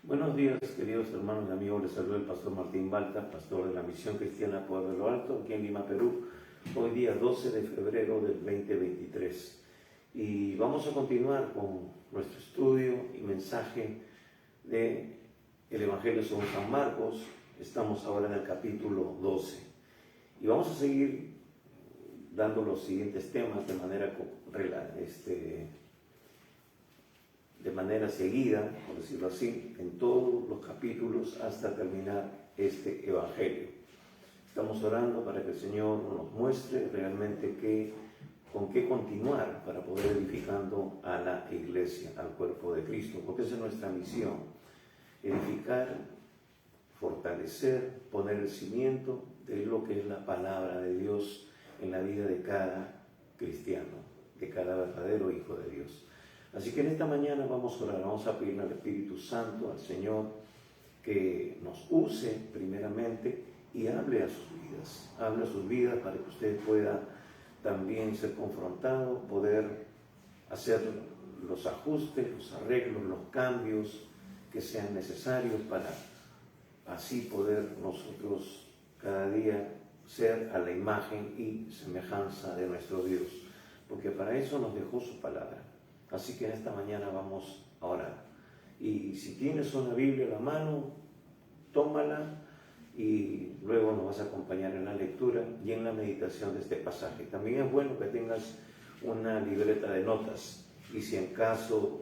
Buenos días, queridos hermanos y amigos. Les saluda el pastor Martín Balta, pastor de la Misión Cristiana Poder de lo Alto, aquí en Lima, Perú. Hoy día 12 de febrero del 2023. Y vamos a continuar con nuestro estudio y mensaje del Evangelio según San Marcos. Estamos ahora en el capítulo 12. Y vamos a seguir dando los siguientes temas de manera seguida, por decirlo así, en todos los capítulos hasta terminar este Evangelio. Estamos orando para que el Señor nos muestre realmente con qué continuar para poder edificando a la iglesia, al cuerpo de Cristo, porque esa es nuestra misión: edificar, fortalecer, poner el cimiento de lo que es la palabra de Dios en la vida de cada cristiano, de cada verdadero hijo de Dios. Así que en esta mañana vamos a orar, vamos a pedirle al Espíritu Santo, al Señor, que nos use primeramente y hable a sus vidas para que usted pueda también ser confrontado, poder hacer los ajustes, los arreglos, los cambios que sean necesarios para así poder nosotros cada día ser a la imagen y semejanza de nuestro Dios, porque para eso nos dejó su palabra. Así que en esta mañana vamos a orar. Y si tienes una Biblia a la mano, tómala y luego nos vas a acompañar en la lectura y en la meditación de este pasaje. También es bueno que tengas una libreta de notas, y si en caso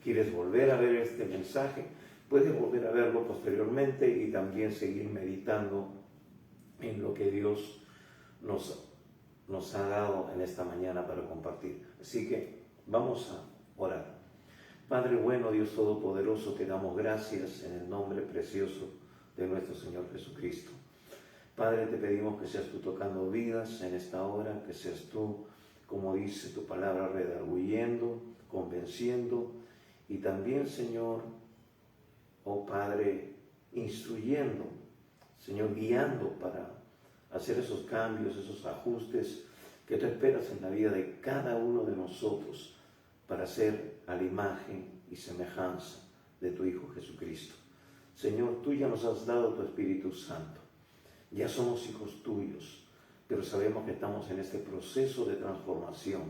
quieres volver a ver este mensaje, puedes volver a verlo posteriormente y también seguir meditando en lo que Dios nos ha dado en esta mañana para compartir. Así que vamos a orar. Padre bueno, Dios Todopoderoso, te damos gracias en el nombre precioso de nuestro Señor Jesucristo. Padre, te pedimos que seas tú tocando vidas en esta hora, que seas tú, como dice tu palabra, redarguyendo, convenciendo y también, Señor, oh Padre, instruyendo, Señor, guiando para hacer esos cambios, esos ajustes que tú esperas en la vida de cada uno de nosotros para ser a la imagen y semejanza de tu Hijo Jesucristo. Señor, tú ya nos has dado tu Espíritu Santo, ya somos hijos tuyos, pero sabemos que estamos en este proceso de transformación,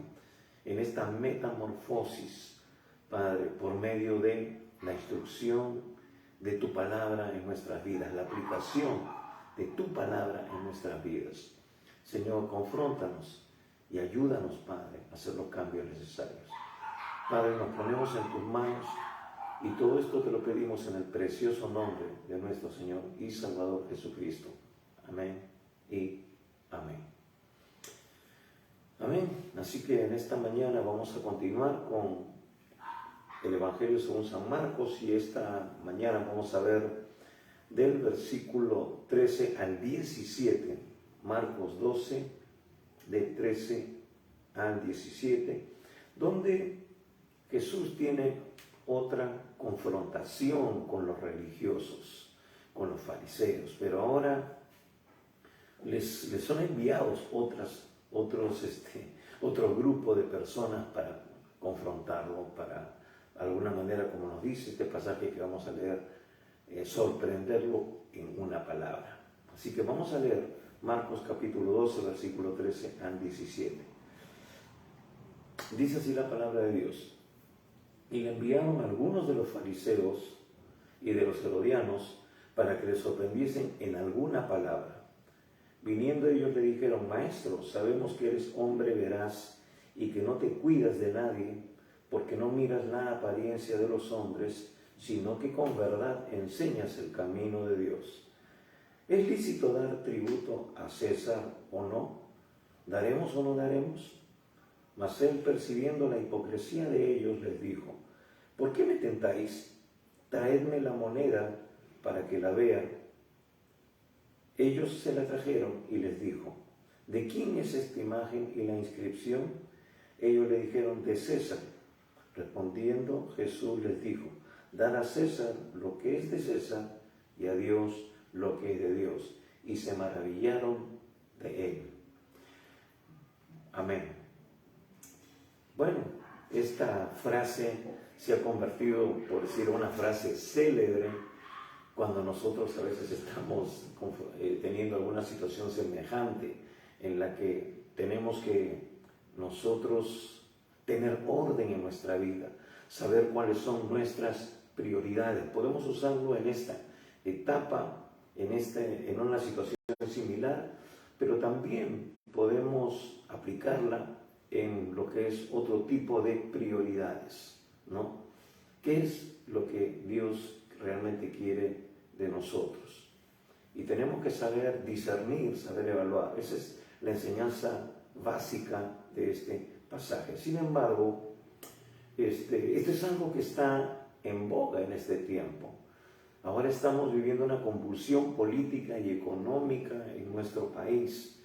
en esta metamorfosis, Padre, por medio de la instrucción de tu palabra en nuestras vidas, la aplicación de tu palabra en nuestras vidas. Señor, confróntanos y ayúdanos, Padre, a hacer los cambios necesarios. Padre, nos ponemos en tus manos y todo esto te lo pedimos en el precioso nombre de nuestro Señor y Salvador Jesucristo. Amén y amén. Amén. Así que en esta mañana vamos a continuar con el Evangelio según San Marcos, y esta mañana vamos a ver del versículo 13 al 17, Marcos 12, de 13 al 17, donde Jesús tiene otra confrontación con los religiosos, con los fariseos, pero ahora les son enviados otro grupo de personas para confrontarlo, para, de alguna manera, como nos dice este pasaje que vamos a leer, sorprenderlo en una palabra. Así que vamos a leer Marcos capítulo 12, versículo 13 al 17. Dice así la palabra de Dios: y le enviaron algunos de los fariseos y de los herodianos para que le sorprendiesen en alguna palabra. Viniendo ellos le dijeron: Maestro, sabemos que eres hombre veraz y que no te cuidas de nadie, porque no miras la apariencia de los hombres, sino que con verdad enseñas el camino de Dios. ¿Es lícito dar tributo a César o no? ¿Daremos o no daremos? Mas él, percibiendo la hipocresía de ellos, les dijo: ¿por qué me tentáis? Traedme la moneda para que la vea. Ellos se la trajeron y les dijo: ¿de quién es esta imagen y la inscripción? Ellos le dijeron: de César. Respondiendo Jesús les dijo: dad a César lo que es de César y a Dios lo que es de Dios. Y se maravillaron de él. Amén. Bueno, esta frase se ha convertido, por decir una frase célebre, cuando nosotros a veces estamos teniendo alguna situación semejante en la que tenemos que nosotros tener orden en nuestra vida, saber cuáles son nuestras prioridades. Podemos usarlo en esta etapa, en una situación similar, pero también podemos aplicarla en lo que es otro tipo de prioridades, ¿no? ¿Qué es lo que Dios realmente quiere de nosotros? Y tenemos que saber discernir, saber evaluar. Esa es la enseñanza básica de este pasaje. Sin embargo, esto es algo que está en boga en este tiempo. Ahora estamos viviendo una convulsión política y económica en nuestro país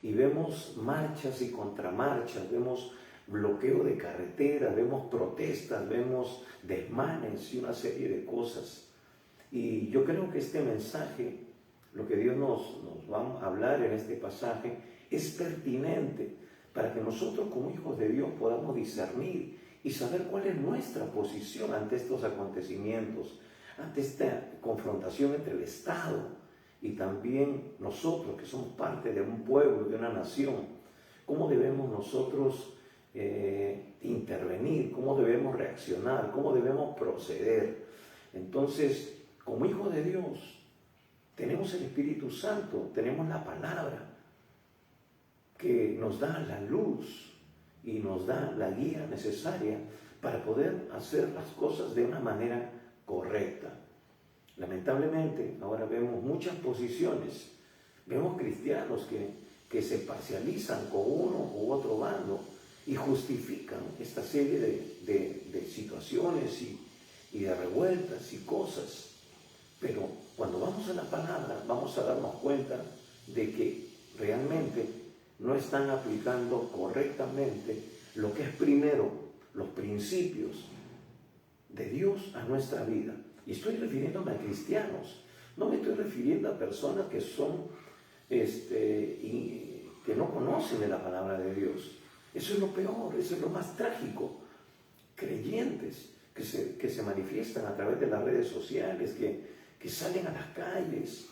y vemos marchas y contramarchas, vemos bloqueo de carreteras, vemos protestas, vemos desmanes y una serie de cosas. Y yo creo que este mensaje, lo que Dios nos va a hablar en este pasaje, es pertinente para que nosotros como hijos de Dios podamos discernir y saber cuál es nuestra posición ante estos acontecimientos, ante esta confrontación entre el Estado y también nosotros que somos parte de un pueblo, de una nación. ¿Cómo debemos nosotros intervenir? ¿Cómo debemos reaccionar? ¿Cómo debemos proceder? Entonces, como hijos de Dios, tenemos el Espíritu Santo, tenemos la palabra que nos da la luz y nos da la guía necesaria para poder hacer las cosas de una manera correcta. Lamentablemente, ahora vemos muchas posiciones, vemos cristianos que se parcializan con uno u otro bando y justifican esta serie de situaciones y de revueltas y cosas. Pero cuando vamos a la palabra, vamos a darnos cuenta de que realmente no están aplicando correctamente lo que es primero, los principios de Dios a nuestra vida. Y estoy refiriéndome a cristianos, no me estoy refiriendo a personas que son, que no conocen de la palabra de Dios. Eso es lo peor, eso es lo más trágico. Creyentes que se manifiestan a través de las redes sociales, que salen a las calles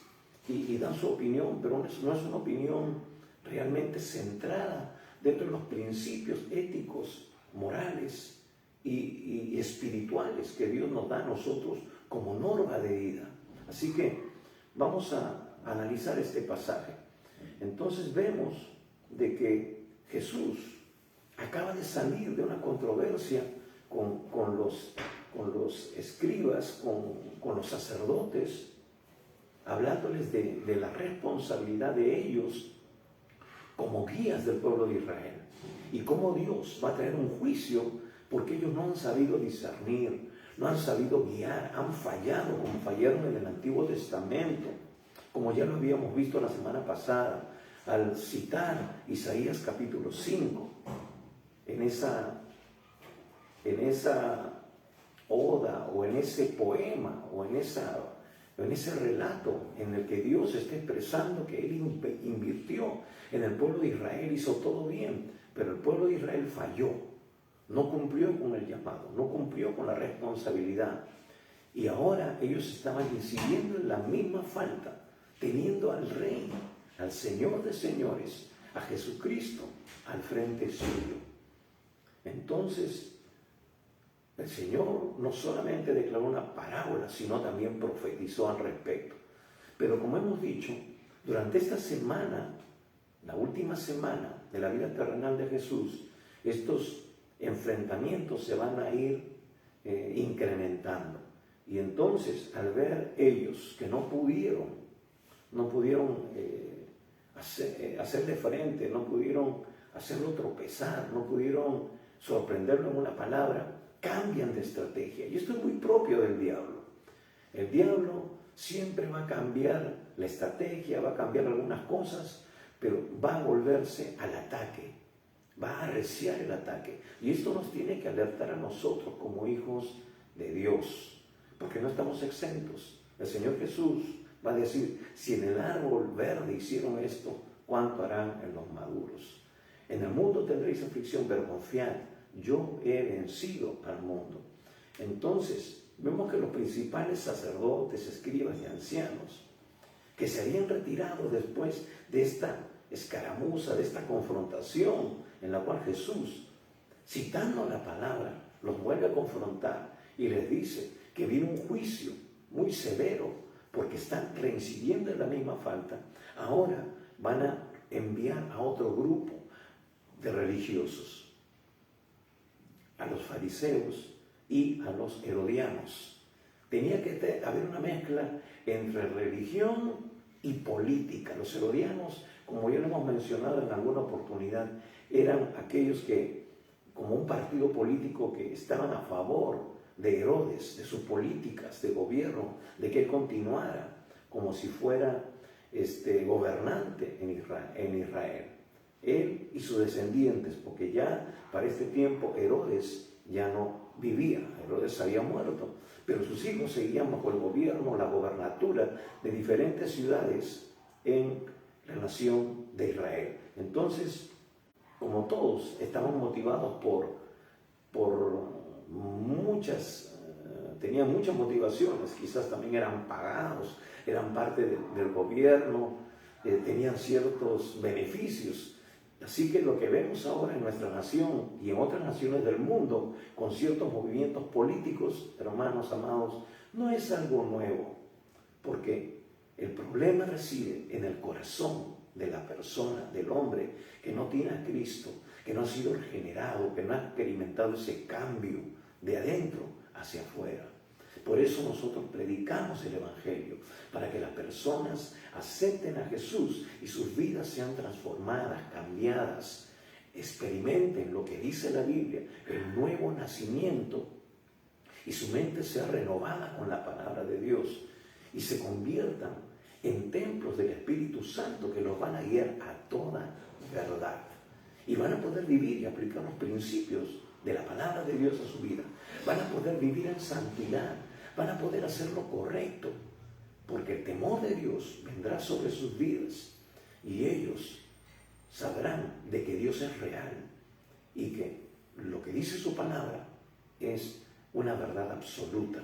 y dan su opinión, pero no es una opinión realmente centrada dentro de los principios éticos, morales y espirituales que Dios nos da a nosotros como norma de vida. Así que vamos a analizar este pasaje. Entonces vemos de que Jesús acaba de salir de una controversia con los escribas, con los sacerdotes, hablándoles de la responsabilidad de ellos como guías del pueblo de Israel y cómo Dios va a traer un juicio porque ellos no han sabido discernir, no han sabido guiar, han fallado como fallaron en el Antiguo Testamento, como ya lo habíamos visto la semana pasada al citar Isaías capítulo 5 en esa oda o en ese poema o en ese relato en el que Dios está expresando que Él invirtió en el pueblo de Israel, hizo todo bien, pero el pueblo de Israel falló, no cumplió con el llamado, no cumplió con la responsabilidad. Y ahora ellos estaban incidiendo en la misma falta, teniendo al Rey, al Señor de señores, a Jesucristo al frente suyo. Entonces, el Señor no solamente declaró una parábola, sino también profetizó al respecto. Pero como hemos dicho, durante esta semana, la última semana de la vida terrenal de Jesús, estos enfrentamientos se van a ir incrementando. Y entonces, al ver ellos que no pudieron hacerle frente, no pudieron hacerlo tropezar, no pudieron sorprenderlo en una palabra, cambian de estrategia. Y esto es muy propio del diablo. El diablo siempre va a cambiar la estrategia, va a cambiar algunas cosas, pero va a volverse al ataque, va a arreciar el ataque. Y esto nos tiene que alertar a nosotros como hijos de Dios, porque no estamos exentos. El Señor Jesús va a decir, si en el árbol verde hicieron esto, ¿cuánto harán en los maduros? En el mundo tendréis aflicción, pero confiad, yo he vencido al mundo. Entonces, vemos que los principales sacerdotes, escribas y ancianos, que se habían retirado después de esta escaramuza, de esta confrontación en la cual Jesús, citando la palabra, los vuelve a confrontar y les dice que viene un juicio muy severo porque están reincidiendo en la misma falta. Ahora van a enviar a otro grupo de religiosos, a los fariseos y a los herodianos. Tenía que haber una mezcla entre religión y política. Los herodianos, como ya lo hemos mencionado en alguna oportunidad, eran aquellos que, como un partido político que estaban a favor de Herodes, de sus políticas de gobierno, de que él continuara como si fuera gobernante en Israel. Él y sus descendientes, porque ya para este tiempo Herodes ya no vivía, Herodes había muerto, pero sus hijos seguían bajo el gobierno, la gobernatura de diferentes ciudades en la nación de Israel. Entonces, como todos estaban motivados tenían muchas motivaciones, quizás también eran pagados, eran parte del gobierno, tenían ciertos beneficios. Así que lo que vemos ahora en nuestra nación y en otras naciones del mundo, con ciertos movimientos políticos, hermanos amados, no es algo nuevo, porque el problema reside en el corazón de la persona, del hombre, que no tiene a Cristo, que no ha sido regenerado, que no ha experimentado ese cambio de adentro hacia afuera. Por eso nosotros predicamos el Evangelio, para que las personas acepten a Jesús y sus vidas sean transformadas, cambiadas, experimenten lo que dice la Biblia, el nuevo nacimiento, y su mente sea renovada con la palabra de Dios y se conviertan en templos del Espíritu Santo que los van a guiar a toda verdad. Y van a poder vivir y aplicar los principios de la palabra de Dios a su vida. Van a poder vivir en santidad, van a poder hacer lo correcto, porque el temor de Dios vendrá sobre sus vidas y ellos sabrán de que Dios es real y que lo que dice su palabra es una verdad absoluta,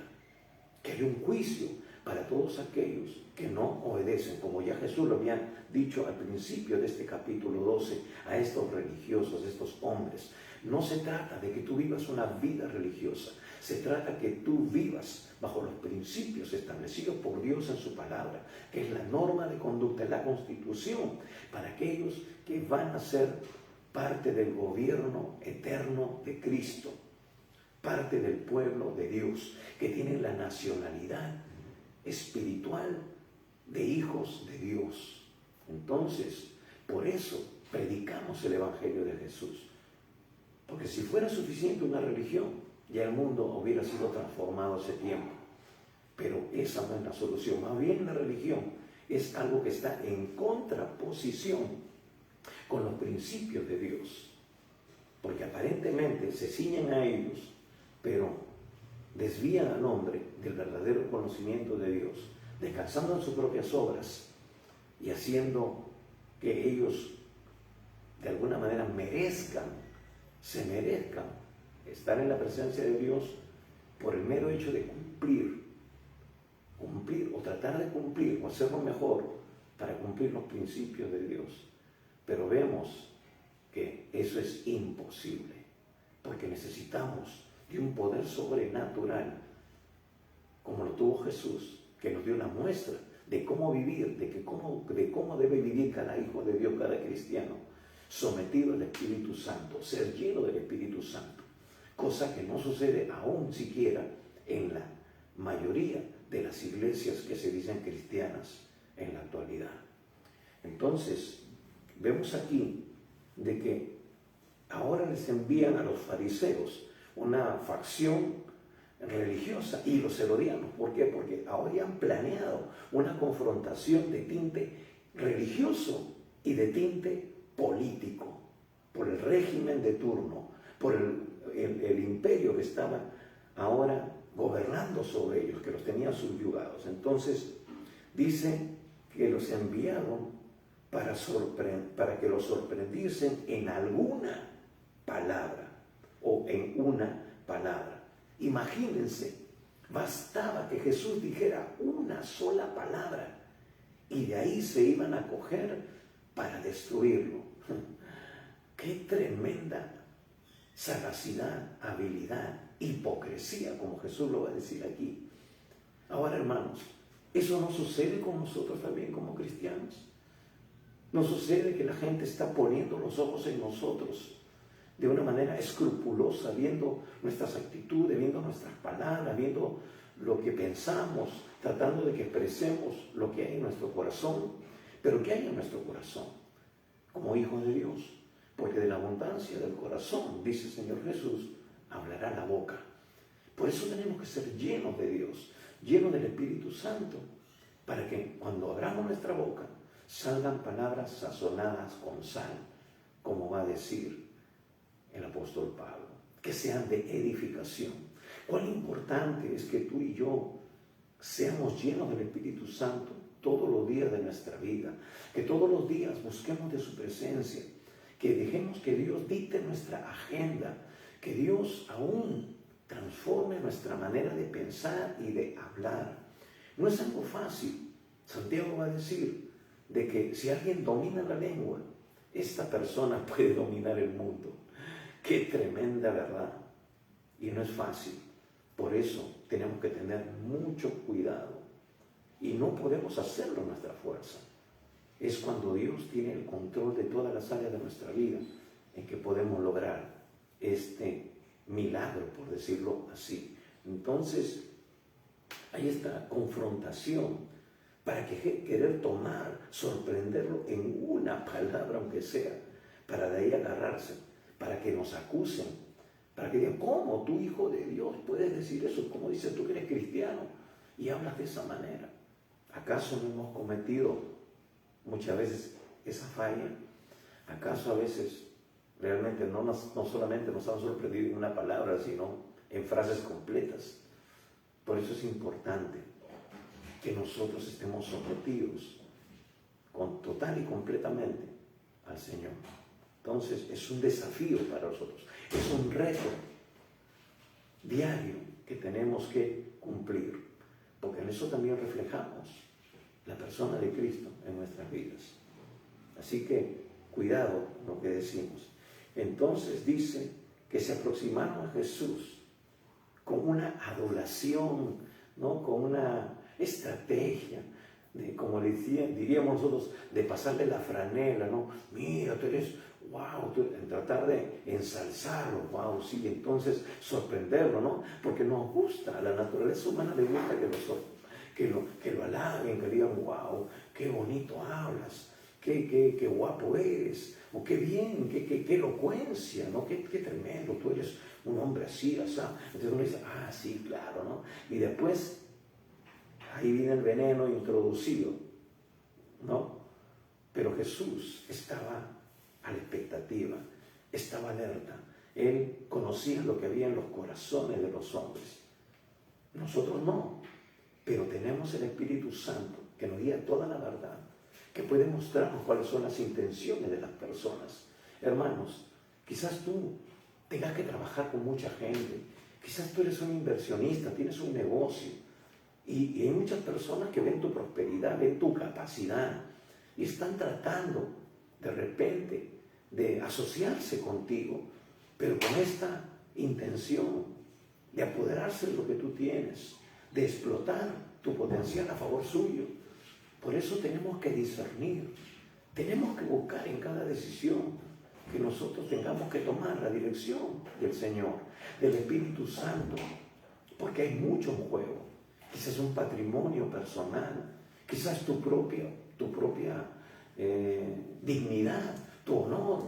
que hay un juicio para todos aquellos que no obedecen, como ya Jesús lo había dicho al principio de este capítulo 12 a estos religiosos, a estos hombres. No se trata de que tú vivas una vida religiosa, se trata que tú vivas bajo los principios establecidos por Dios en su palabra, que es la norma de conducta, es la constitución para aquellos que van a ser parte del gobierno eterno de Cristo, parte del pueblo de Dios, que tienen la nacionalidad espiritual de hijos de Dios. Entonces, por eso predicamos el Evangelio de Jesús. Porque si fuera suficiente una religión, ya el mundo hubiera sido transformado hace tiempo. Pero esa no es la solución. Más bien la religión es algo que está en contraposición con los principios de Dios. Porque aparentemente se ciñen a ellos, pero desvían al hombre del verdadero conocimiento de Dios, descansando en sus propias obras y haciendo que ellos de alguna manera se merezcan estar en la presencia de Dios por el mero hecho de cumplir o tratar de cumplir o hacerlo mejor para cumplir los principios de Dios. Pero vemos que eso es imposible, porque necesitamos de un poder sobrenatural como lo tuvo Jesús, que nos dio la muestra de cómo vivir, de cómo debe vivir cada hijo de Dios, cada cristiano, sometido al Espíritu Santo, ser lleno del Espíritu Santo, cosa que no sucede aún siquiera en la mayoría de las iglesias que se dicen cristianas en la actualidad. Entonces, vemos aquí de que ahora les envían a los fariseos una facción religiosa y los herodianos. ¿Por qué? Porque ahora ya han planeado una confrontación de tinte religioso y de tinte político, por el régimen de turno, por el imperio que estaba ahora gobernando sobre ellos, que los tenían subyugados. Entonces, dice que los enviaron para que los sorprendiesen en alguna palabra o en una palabra. Imagínense, bastaba que Jesús dijera una sola palabra y de ahí se iban a coger para destruirlo. ¡Qué tremenda sagacidad, habilidad, hipocresía, como Jesús lo va a decir aquí! Ahora, hermanos, eso no sucede con nosotros también como cristianos. No sucede que la gente está poniendo los ojos en nosotros de una manera escrupulosa, viendo nuestras actitudes, viendo nuestras palabras, viendo lo que pensamos, tratando de que expresemos lo que hay en nuestro corazón. Pero ¿qué hay en nuestro corazón? Como hijos de Dios. Porque de la abundancia del corazón, dice el Señor Jesús, hablará la boca. Por eso tenemos que ser llenos de Dios, llenos del Espíritu Santo, para que cuando abramos nuestra boca salgan palabras sazonadas con sal, como va a decir el apóstol Pablo, que sean de edificación. Cuán importante es que tú y yo seamos llenos del Espíritu Santo todos los días de nuestra vida, que todos los días busquemos de su presencia, que dejemos que Dios dicte nuestra agenda, que Dios aún transforme nuestra manera de pensar y de hablar. No es algo fácil. Santiago va a decir de que si alguien domina la lengua, esta persona puede dominar el mundo. ¡Qué tremenda verdad! Y no es fácil. Por eso tenemos que tener mucho cuidado. Y no podemos hacerlo en nuestra fuerza. Es cuando Dios tiene el control de todas las áreas de nuestra vida en que podemos lograr este milagro, por decirlo así. Entonces, hay esta confrontación para querer tomar, sorprenderlo en una palabra, aunque sea, para de ahí agarrarse, para que nos acusen, para que digan, ¿cómo tú, hijo de Dios, puedes decir eso? ¿Cómo dices tú que eres cristiano y hablas de esa manera? ¿Acaso no hemos cometido muchas veces esa falla? ¿Acaso a veces realmente no solamente nos han sorprendido en una palabra, sino en frases completas? Por eso es importante que nosotros estemos sometidos total y completamente al Señor. Entonces es un desafío para nosotros, es un reto diario que tenemos que cumplir, porque en eso también reflejamos la persona de Cristo en nuestras vidas. Así que cuidado lo que decimos. Entonces dice que se aproximaron a Jesús con una adoración, ¿no? Con una estrategia, como diríamos nosotros, de pasarle la franela, ¿no? Mira, tú eres, wow, en tratar de ensalzarlo, wow, sí, entonces sorprenderlo, ¿no? Porque nos gusta, a la naturaleza humana le gusta que lo alaben, que digan, wow, qué bonito hablas, qué guapo eres, o qué bien, qué elocuencia, ¿no? Qué tremendo, tú eres un hombre así, así. Entonces uno dice, ah, sí, claro, ¿no? Y después, ahí viene el veneno introducido, ¿no? Pero Jesús estaba a la expectativa, estaba alerta. Él conocía lo que había en los corazones de los hombres. Nosotros no, pero tenemos el Espíritu Santo que nos guía toda la verdad, que puede mostrarnos cuáles son las intenciones de las personas. Hermanos, quizás tú tengas que trabajar con mucha gente, quizás tú eres un inversionista, tienes un negocio, y hay muchas personas que ven tu prosperidad, ven tu capacidad, y están tratando de repente de asociarse contigo, pero con esta intención de apoderarse de lo que tú tienes, de explotar tu potencial a favor suyo. Por eso tenemos que discernir, tenemos que buscar en cada decisión que nosotros tengamos que tomar la dirección del Señor, del Espíritu Santo, porque hay mucho en juego. Quizás un patrimonio personal, quizás tu propia dignidad, tu honor,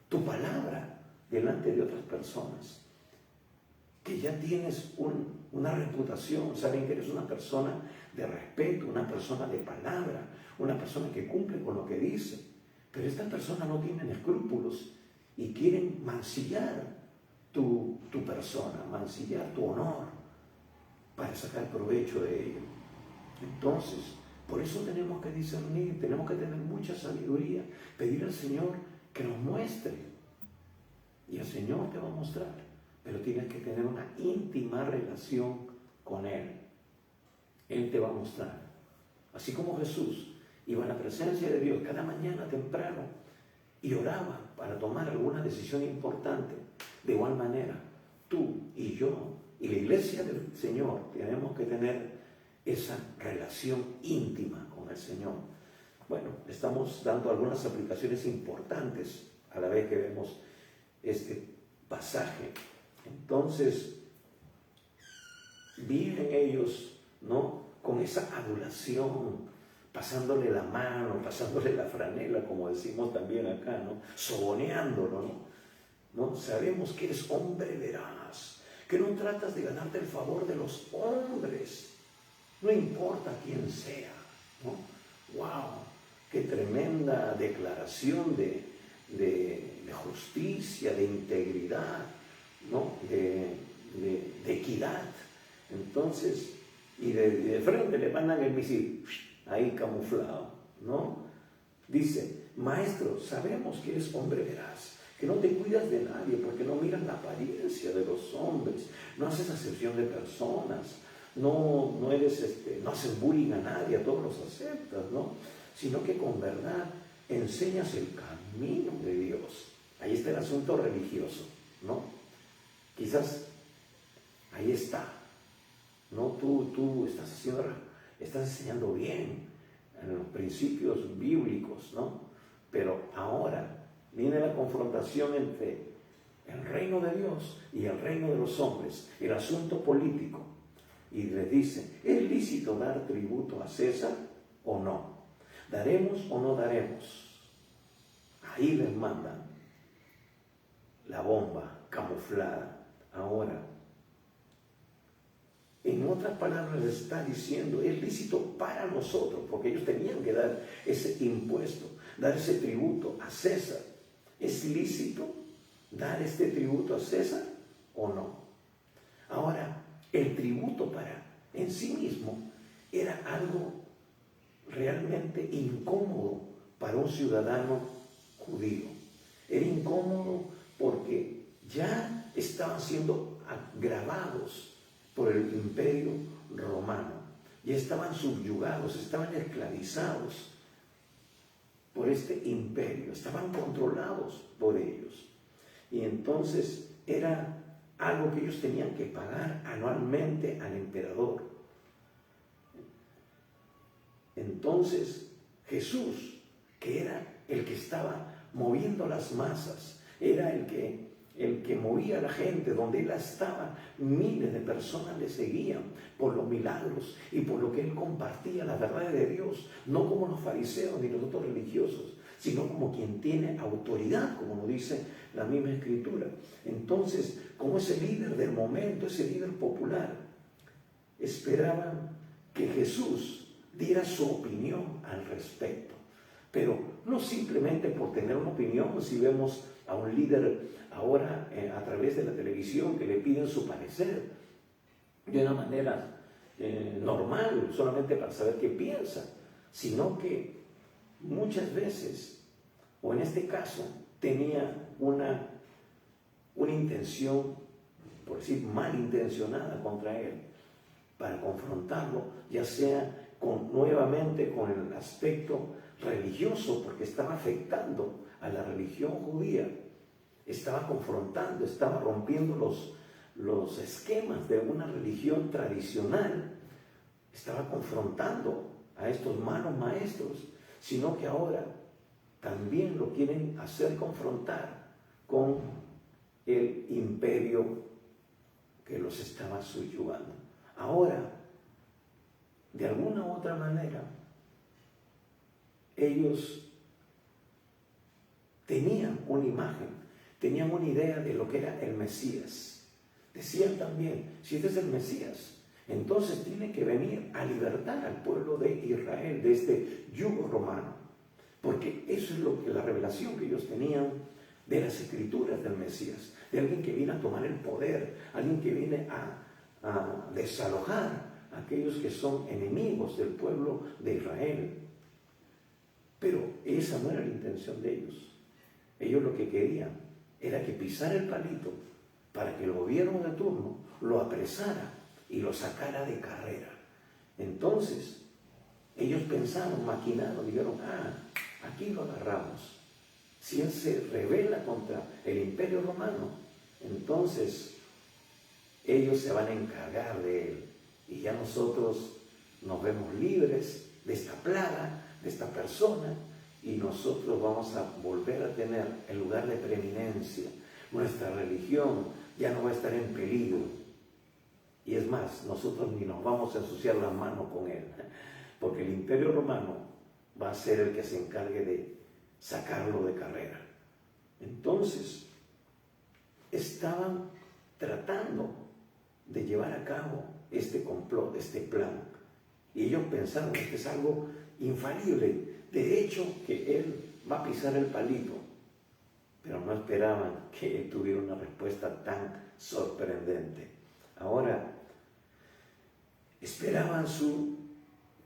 tu palabra delante de otras personas. Que ya tienes una reputación, saben que eres una persona de respeto, una persona de palabra, una persona que cumple con lo que dice. Pero estas personas no tienen escrúpulos y quieren mancillar tu persona, mancillar tu honor para sacar provecho de ello. Entonces, por eso tenemos que discernir, tenemos que tener mucha sabiduría, pedir al Señor que nos muestre. Y el Señor te va a mostrar. pero tienes que tener una íntima relación con Él. Él te va a mostrar. Así como Jesús iba a la presencia de Dios cada mañana temprano y oraba para tomar alguna decisión importante, de igual manera, tú y yo y la iglesia del Señor tenemos que tener esa relación íntima con el Señor. Bueno, estamos dando algunas aplicaciones importantes a la vez que vemos este pasaje. Entonces, viven ellos, ¿no?, con esa adulación, pasándole la mano, pasándole la franela, como decimos también acá, ¿no?, soboneándolo, ¿no? Sabemos que eres hombre veraz, que no tratas de ganarte el favor de los hombres, no importa quién sea, ¿no? ¡Wow! ¡Qué tremenda declaración de justicia, de integridad, ¿no?, de equidad! Entonces, y de frente le mandan el misil, ahí camuflado, ¿no? Dice: maestro, sabemos que eres hombre veraz, que no te cuidas de nadie porque no miras la apariencia de los hombres, no haces acepción de personas, no haces bullying a nadie, a todos los aceptas, ¿no? Sino que con verdad enseñas el camino de Dios. Ahí está el asunto religioso, ¿no? Quizás ahí está, ¿no? Tú estás enseñando bien en los principios bíblicos, ¿no? Pero ahora viene la confrontación entre el reino de Dios y el reino de los hombres, el asunto político. Y les dice: ¿es lícito dar tributo a César o no? ¿Daremos o no daremos? Ahí les mandan la bomba camuflada. Ahora, en otras palabras, les está diciendo: es lícito para nosotros, porque ellos tenían que dar ese impuesto, dar ese tributo a César. ¿Es lícito dar este tributo a César o no? Ahora, el tributo en sí mismo era algo realmente incómodo para un ciudadano judío. Era incómodo porque ya estaban siendo agravados por el imperio romano, ya estaban subyugados, estaban esclavizados por este imperio, estaban controlados por ellos. Y entonces era algo que ellos tenían que pagar anualmente al emperador. Entonces Jesús, que era el que estaba moviendo las masas, era el que movía a la gente, donde él estaba, miles de personas le seguían por los milagros y por lo que él compartía, la verdad de Dios, no como los fariseos ni los otros religiosos, sino como quien tiene autoridad, como nos dice la misma Escritura. Entonces, como ese líder del momento, ese líder popular, esperaban que Jesús diera su opinión al respecto, pero no simplemente por tener una opinión. Si vemos a un líder ahora a través de la televisión que le piden su parecer de una manera normal, solamente para saber qué piensa, sino que muchas veces, o en este caso, tenía una intención, por decir, malintencionada contra él, para confrontarlo, ya sea nuevamente con el aspecto religioso, porque estaba afectando a la religión judía, estaba confrontando, estaba rompiendo los esquemas de una religión tradicional, estaba confrontando a estos malos maestros, sino que ahora también lo quieren hacer confrontar con el imperio que los estaba subyugando. Ahora, de alguna u otra manera, ellos tenían una imagen, tenían una idea de lo que era el Mesías. Decían también: si este es el Mesías, entonces tiene que venir a libertar al pueblo de Israel de este yugo romano, porque eso es la revelación que ellos tenían de las Escrituras del Mesías, de alguien que viene a tomar el poder, alguien que viene a desalojar a aquellos que son enemigos del pueblo de Israel. Pero esa no era la intención de ellos. Ellos lo que querían era que pisara el palito para que el gobierno de turno lo apresara y lo sacara de carrera. Entonces, ellos pensaron, maquinaron, dijeron, aquí lo agarramos. Si él se rebela contra el Imperio Romano, entonces ellos se van a encargar de él. Y ya nosotros nos vemos libres de esta plaga, de esta persona, y nosotros vamos a volver a tener el lugar de preeminencia. Nuestra religión ya no va a estar en peligro. Y es más, nosotros ni nos vamos a ensuciar las manos con él, porque el Imperio Romano va a ser el que se encargue de sacarlo de carrera. Entonces, estaban tratando de llevar a cabo este complot, este plan. Y ellos pensaron, este es algo infalible. De hecho, que él va a pisar el palito. Pero no esperaban que él tuviera una respuesta tan sorprendente. Ahora, esperaban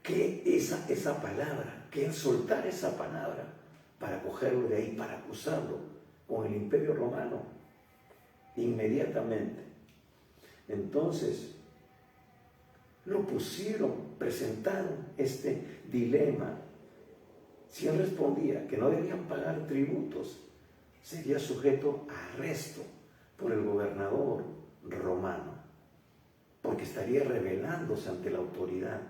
que esa palabra, que él soltara esa palabra para cogerlo de ahí, para acusarlo con el Imperio Romano, inmediatamente. Entonces, lo presentaron este dilema. Si él respondía que no debían pagar tributos, sería sujeto a arresto por el gobernador romano, porque estaría rebelándose ante la autoridad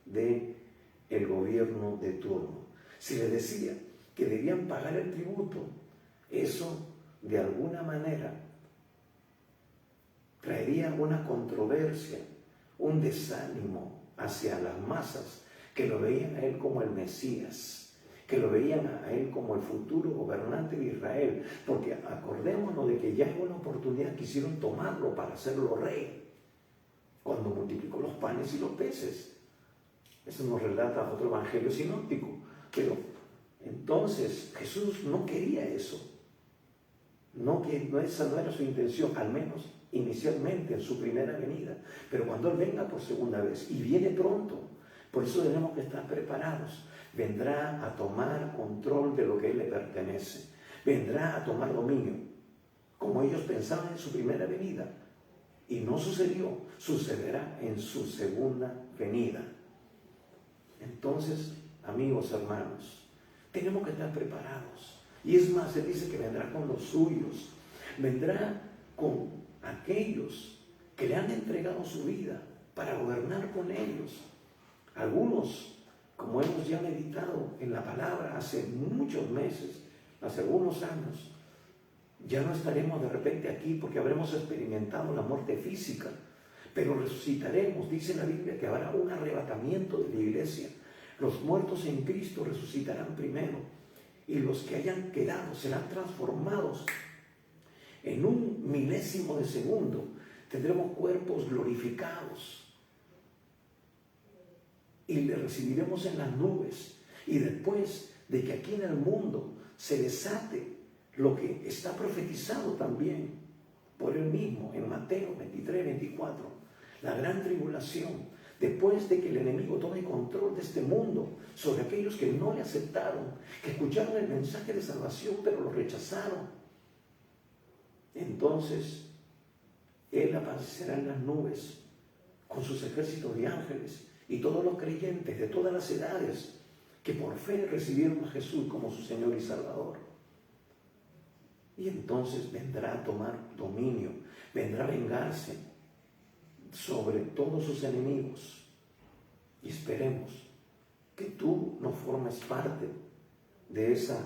del gobierno de turno. Si le decía que debían pagar el tributo, eso de alguna manera traería una controversia, un desánimo hacia las masas que lo veían a él como el Mesías, que lo veían a él como el futuro gobernante de Israel, porque acordémonos de que ya en una oportunidad quisieron tomarlo para hacerlo rey, cuando multiplicó los panes y los peces. Eso nos relata otro evangelio sinóptico, pero entonces Jesús no quería eso, esa no era su intención, al menos inicialmente en su primera venida. Pero cuando Él venga por segunda vez, y viene pronto, por eso tenemos que estar preparados. Vendrá a tomar control de lo que Él le pertenece, vendrá a tomar dominio, como ellos pensaban en su primera venida, y no sucedió, sucederá en su segunda venida. Entonces, amigos, hermanos, tenemos que estar preparados. Y es más, Él dice que vendrá con los suyos, vendrá con aquellos que le han entregado su vida para gobernar con ellos. Algunos, como hemos ya meditado en la palabra hace muchos meses, hace algunos años, ya no estaremos de repente aquí porque habremos experimentado la muerte física, pero resucitaremos. Dice la Biblia que habrá un arrebatamiento de la iglesia. Los muertos en Cristo resucitarán primero, y los que hayan quedado serán transformados en un milésimo de segundo. Tendremos cuerpos glorificados y le recibiremos en las nubes. Y después de que aquí en el mundo se desate lo que está profetizado también por Él mismo en Mateo 23, 24, la gran tribulación, después de que el enemigo tome control de este mundo sobre aquellos que no le aceptaron, que escucharon el mensaje de salvación pero lo rechazaron. Entonces Él aparecerá en las nubes con sus ejércitos de ángeles, y todos los creyentes de todas las edades que por fe recibieron a Jesús como su Señor y Salvador. Y entonces vendrá a tomar dominio, vendrá a vengarse sobre todos sus enemigos. Y esperemos que tú no formes parte de esa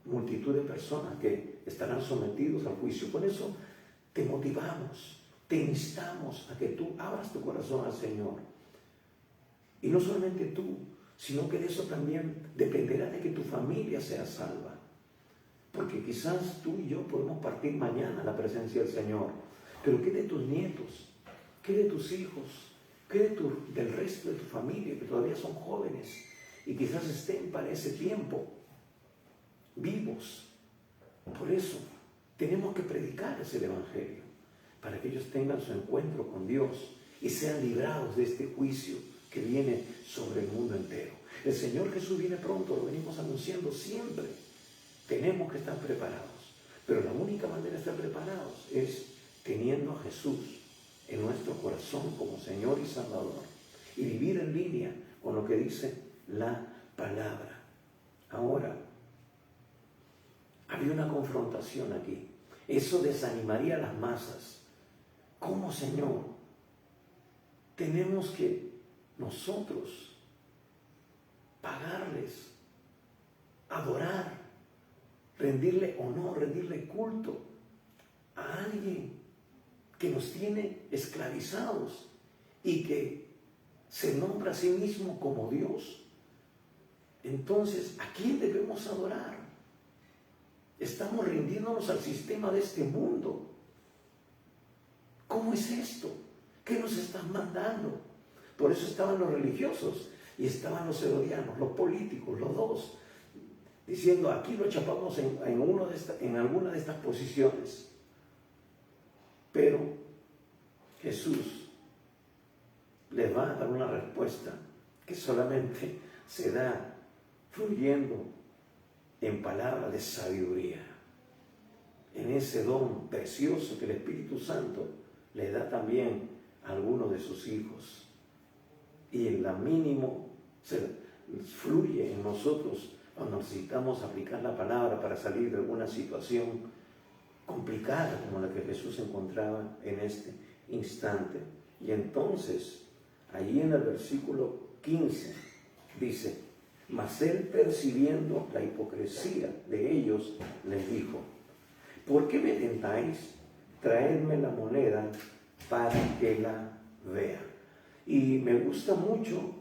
multitud de personas que estarán sometidos al juicio. Por eso te motivamos, te instamos a que tú abras tu corazón al Señor. Y no solamente tú, sino que de eso también dependerá de que tu familia sea salva. Porque quizás tú y yo podemos partir mañana a la presencia del Señor, pero ¿qué de tus nietos? ¿Qué de tus hijos? ¿Qué del resto de tu familia que todavía son jóvenes y quizás estén para ese tiempo vivos? Por eso tenemos que predicar ese evangelio para que ellos tengan su encuentro con Dios y sean librados de este juicio que viene sobre el mundo entero. El Señor Jesús viene pronto, lo venimos anunciando siempre. Tenemos que estar preparados, pero la única manera de estar preparados es teniendo a Jesús en nuestro corazón como Señor y Salvador y vivir en línea con lo que dice la palabra. Ahora, había una confrontación aquí. Eso desanimaría a las masas. ¿Cómo, Señor? Tenemos que nosotros pagarles, adorar, rendirle honor, rendirle culto a alguien que nos tiene esclavizados y que se nombra a sí mismo como Dios. Entonces, ¿a quién debemos adorar? Estamos rindiéndonos al sistema de este mundo. ¿Cómo es esto? ¿Qué nos están mandando? Por eso estaban los religiosos y estaban los herodianos, los políticos, los dos, diciendo, aquí lo chapamos en alguna de estas posiciones. Pero Jesús les va a dar una respuesta que solamente se da fluyendo en palabras de sabiduría, en ese don precioso que el Espíritu Santo le da también a algunos de sus hijos. Y en la mínimo se fluye en nosotros cuando necesitamos aplicar la palabra para salir de alguna situación complicada como la que Jesús encontraba en este instante. Y entonces, allí en el versículo 15, dice, mas él, percibiendo la hipocresía de ellos, les dijo, ¿por qué me tentáis? Traedme la moneda para que la vea. Y me gusta mucho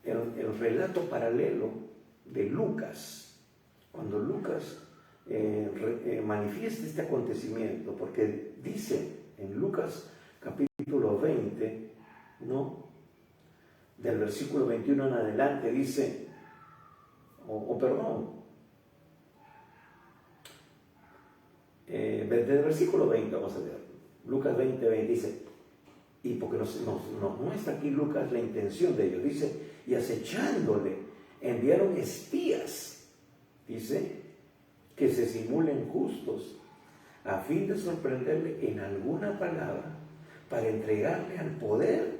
el relato paralelo de Lucas, cuando Lucas manifiesta este acontecimiento, porque dice en Lucas capítulo 20, ¿no? Del versículo 21 en adelante, dice, desde el versículo 20 vamos a leer, Lucas 20, dice, y porque nos muestra aquí Lucas la intención de ellos, dice, y acechándole enviaron espías, dice, que se simulen justos, a fin de sorprenderle en alguna palabra, para entregarle al poder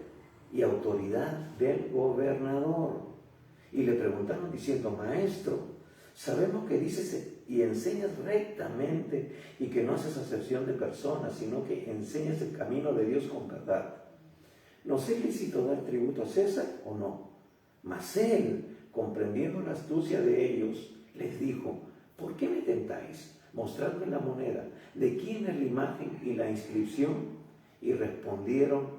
y autoridad del gobernador. Y le preguntaron diciendo, maestro, sabemos que dices y enseñas rectamente y que no haces acepción de personas, sino que enseñas el camino de Dios con verdad. ¿Nos es lícito dar tributo a César o no? Mas él, comprendiendo la astucia de ellos, les dijo, ¿por qué me tentáis? Mostradme la moneda. ¿De quién es la imagen y la inscripción? Y respondiendo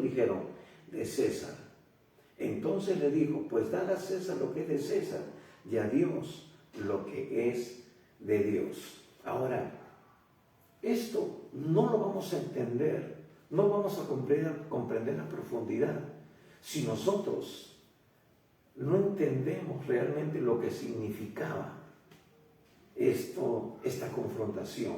dijeron, de César. Entonces le dijo, pues dad a César lo que es de César y a Dios lo que es de Dios. Ahora, esto no lo vamos a entender, no vamos a comprender a profundidad si nosotros no entendemos realmente lo que significaba esta confrontación,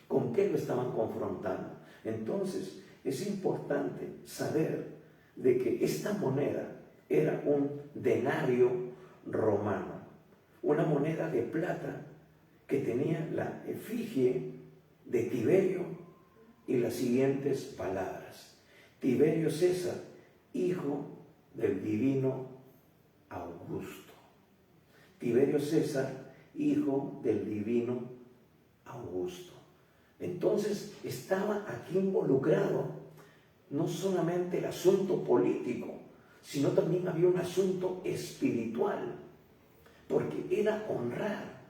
con qué lo estaban confrontando. Entonces, es importante saber de que esta moneda era un denario romano, una moneda de plata que tenía la efigie de Tiberio y las siguientes palabras: Tiberio César, hijo del divino Augusto. Tiberio César, hijo del divino Augusto. Entonces estaba aquí involucrado no solamente el asunto político, sino también había un asunto espiritual, porque era honrar,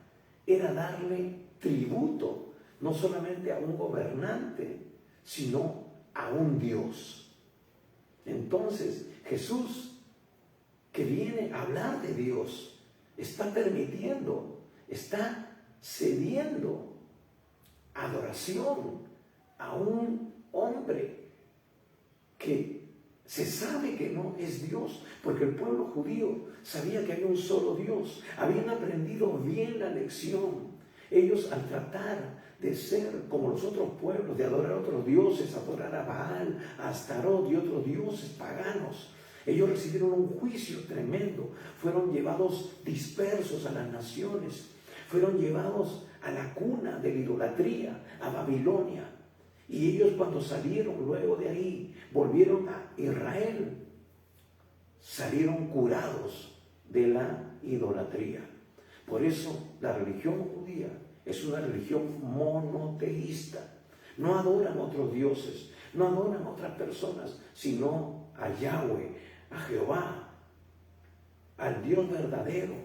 era darle tributo, no solamente a un gobernante, sino a un Dios. Entonces Jesús, que viene a hablar de Dios, está permitiendo, está cediendo adoración a un hombre que se sabe que no es Dios, porque el pueblo judío sabía que había un solo Dios, habían aprendido bien la lección. Ellos, al tratar de ser como los otros pueblos, de adorar a otros dioses, adorar a Baal, a Astarot y otros dioses paganos, ellos recibieron un juicio tremendo, fueron llevados dispersos a las naciones, fueron llevados a la cuna de la idolatría, a Babilonia. Y ellos cuando salieron luego de ahí, volvieron a Israel, salieron curados de la idolatría. Por eso la religión judía es una religión monoteísta. No adoran otros dioses, no adoran otras personas, sino a Yahweh, a Jehová, al Dios verdadero,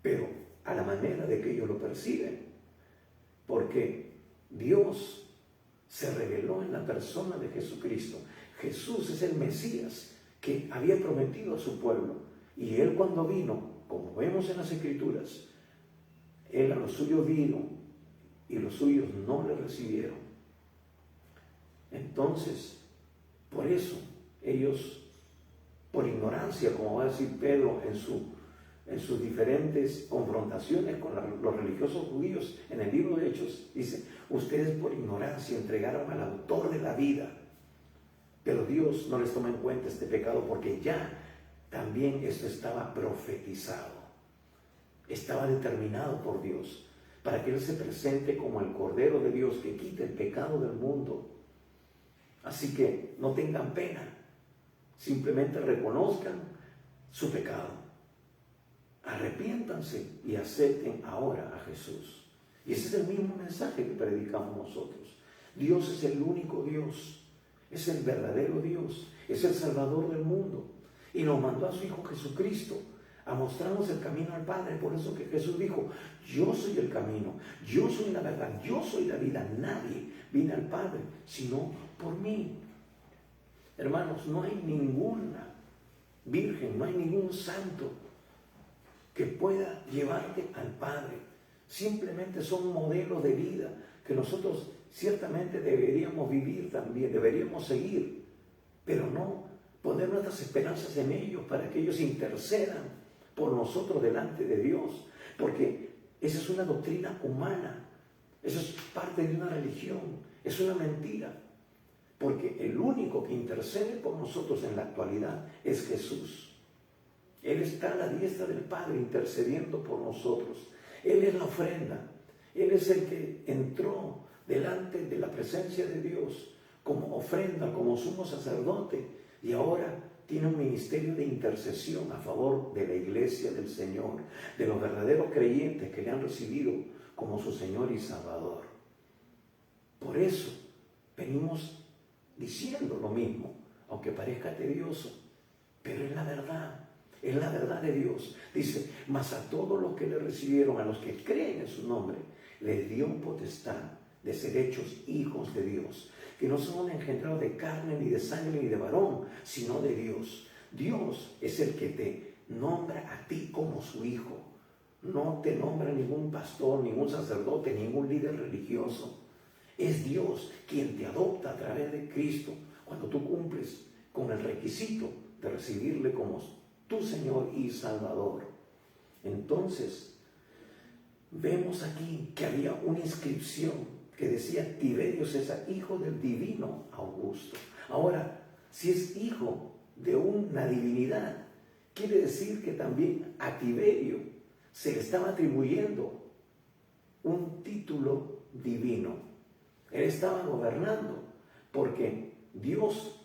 pero a la manera de que ellos lo perciben, porque Dios se reveló en la persona de Jesucristo. Jesús es el Mesías que había prometido a su pueblo, y Él cuando vino, como vemos en las Escrituras, Él a los suyos vino y los suyos no le recibieron. Entonces, por eso ellos, por ignorancia, como va a decir Pedro en sus diferentes confrontaciones con los religiosos judíos en el libro de Hechos, dice: ustedes por ignorancia entregaron al autor de la vida, pero Dios no les toma en cuenta este pecado porque ya también esto estaba profetizado, estaba determinado por Dios para que Él se presente como el Cordero de Dios que quita el pecado del mundo. Así que no tengan pena, simplemente reconozcan su pecado, arrepiéntanse y acepten ahora a Jesús. Y ese es el mismo mensaje que predicamos nosotros. Dios es el único Dios, es el verdadero Dios, es el Salvador del mundo, y nos mandó a su Hijo Jesucristo a mostrarnos el camino al Padre. Por eso que Jesús dijo: yo soy el camino, yo soy la verdad, yo soy la vida. Nadie viene al Padre sino por mí. Hermanos, no hay ninguna virgen, no hay ningún santo que pueda llevarte al Padre. Simplemente son modelos de vida que nosotros ciertamente deberíamos vivir también, deberíamos seguir, pero no poner nuestras esperanzas en ellos para que ellos intercedan por nosotros delante de Dios, porque esa es una doctrina humana, eso es parte de una religión, es una mentira, porque el único que intercede por nosotros en la actualidad es Jesús. Él está a la diestra del Padre intercediendo por nosotros. Él es la ofrenda, Él es el que entró delante de la presencia de Dios como ofrenda, como sumo sacerdote, y ahora tiene un ministerio de intercesión a favor de la iglesia del Señor, de los verdaderos creyentes que le han recibido como su Señor y Salvador. Por eso venimos diciendo lo mismo, aunque parezca tedioso, pero es la verdad de Dios. Dice: mas a todos los que le recibieron, a los que creen en su nombre, les dio potestad de ser hechos hijos de Dios, que no son engendrados de carne, ni de sangre, ni de varón, sino de Dios. Dios es el que te nombra a ti como su hijo. No te nombra ningún pastor, ningún sacerdote, ningún líder religioso. Es Dios quien te adopta a través de Cristo cuando tú cumples con el requisito de recibirle como tu Señor y Salvador. Entonces, vemos aquí que había una inscripción que decía: Tiberio César, hijo del divino Augusto. Ahora, si es hijo de una divinidad, quiere decir que también a Tiberio se le estaba atribuyendo un título divino. Él estaba gobernando porque Dios,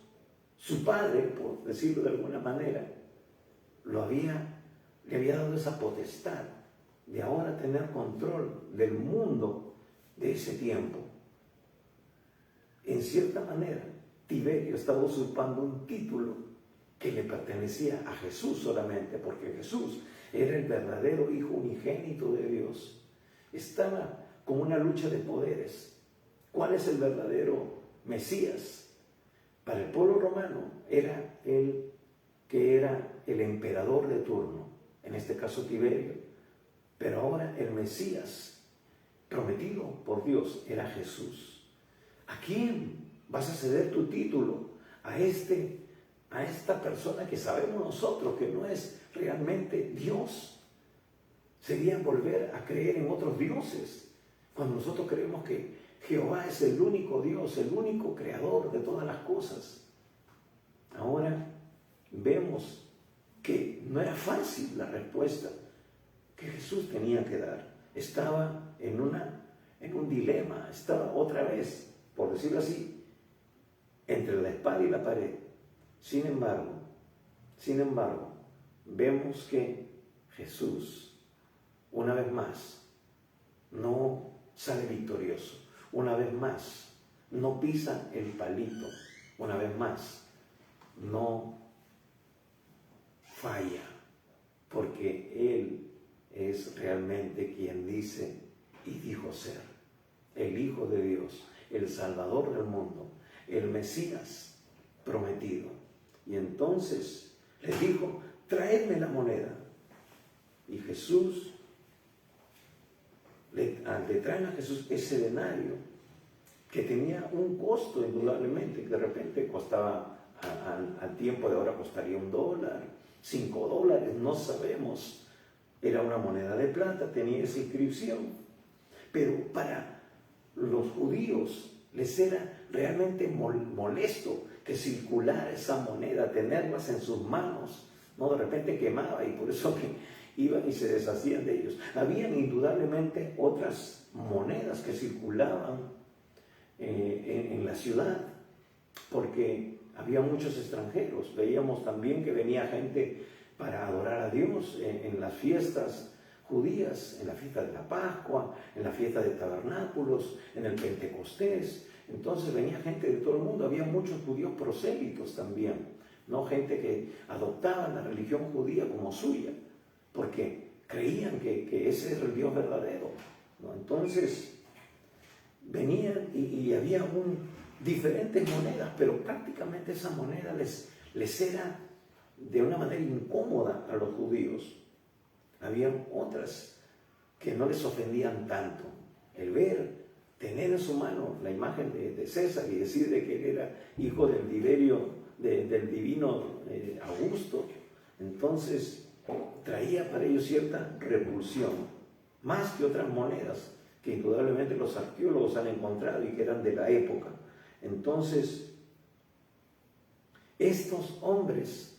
su padre, por decirlo de alguna manera, le había dado esa potestad de ahora tener control del mundo de ese tiempo. En cierta manera, Tiberio estaba usurpando un título que le pertenecía a Jesús solamente, porque Jesús era el verdadero Hijo unigénito de Dios. Estaba con una lucha de poderes. ¿Cuál es el verdadero Mesías? Para el pueblo romano era el que era el emperador de turno, en este caso Tiberio, pero ahora el Mesías prometido por Dios era Jesús. ¿A quién vas a ceder tu título? A esta persona que sabemos nosotros que no es realmente Dios. Sería volver a creer en otros dioses, cuando nosotros creemos que Jehová es el único Dios, el único creador de todas las cosas. Ahora vemos que no era fácil la respuesta que Jesús tenía que dar. Estaba en un dilema, estaba otra vez por decirlo así, entre la espada y la pared. Sin embargo, vemos que Jesús, una vez más, no sale victorioso. Una vez más, no pisa el palito. Una vez más, no falla, porque Él es realmente quien dice y dijo ser, el Hijo de Dios, el Salvador del mundo, el Mesías prometido. Y entonces les dijo, traedme la moneda. Y Jesús, le traen a Jesús ese denario que tenía un costo indudablemente, que de repente costaba, al tiempo de ahora costaría $1, $5, no sabemos. Era una moneda de plata, tenía esa inscripción. Pero para los judíos les era realmente molesto que circulara esa moneda, tenerlas en sus manos. No, de repente quemaba y por eso que iban y se deshacían de ellos. Habían indudablemente otras monedas que circulaban en la ciudad, porque había muchos extranjeros. Veíamos también que venía gente para adorar a Dios en las fiestas judías, en la fiesta de la Pascua, en la fiesta de Tabernáculos, en el Pentecostés. Entonces venía gente de todo el mundo. Había muchos judíos prosélitos también, ¿no? Gente que adoptaba la religión judía como suya, porque creían que ese es el Dios verdadero, ¿no? Entonces venían y había diferentes monedas, pero prácticamente esa moneda les era de una manera incómoda a los judíos. Habían otras que no les ofendían tanto. El tener en su mano la imagen de César y decir de que él era hijo del divino Augusto, entonces traía para ellos cierta repulsión, más que otras monedas que indudablemente los arqueólogos han encontrado y que eran de la época. Entonces, estos hombres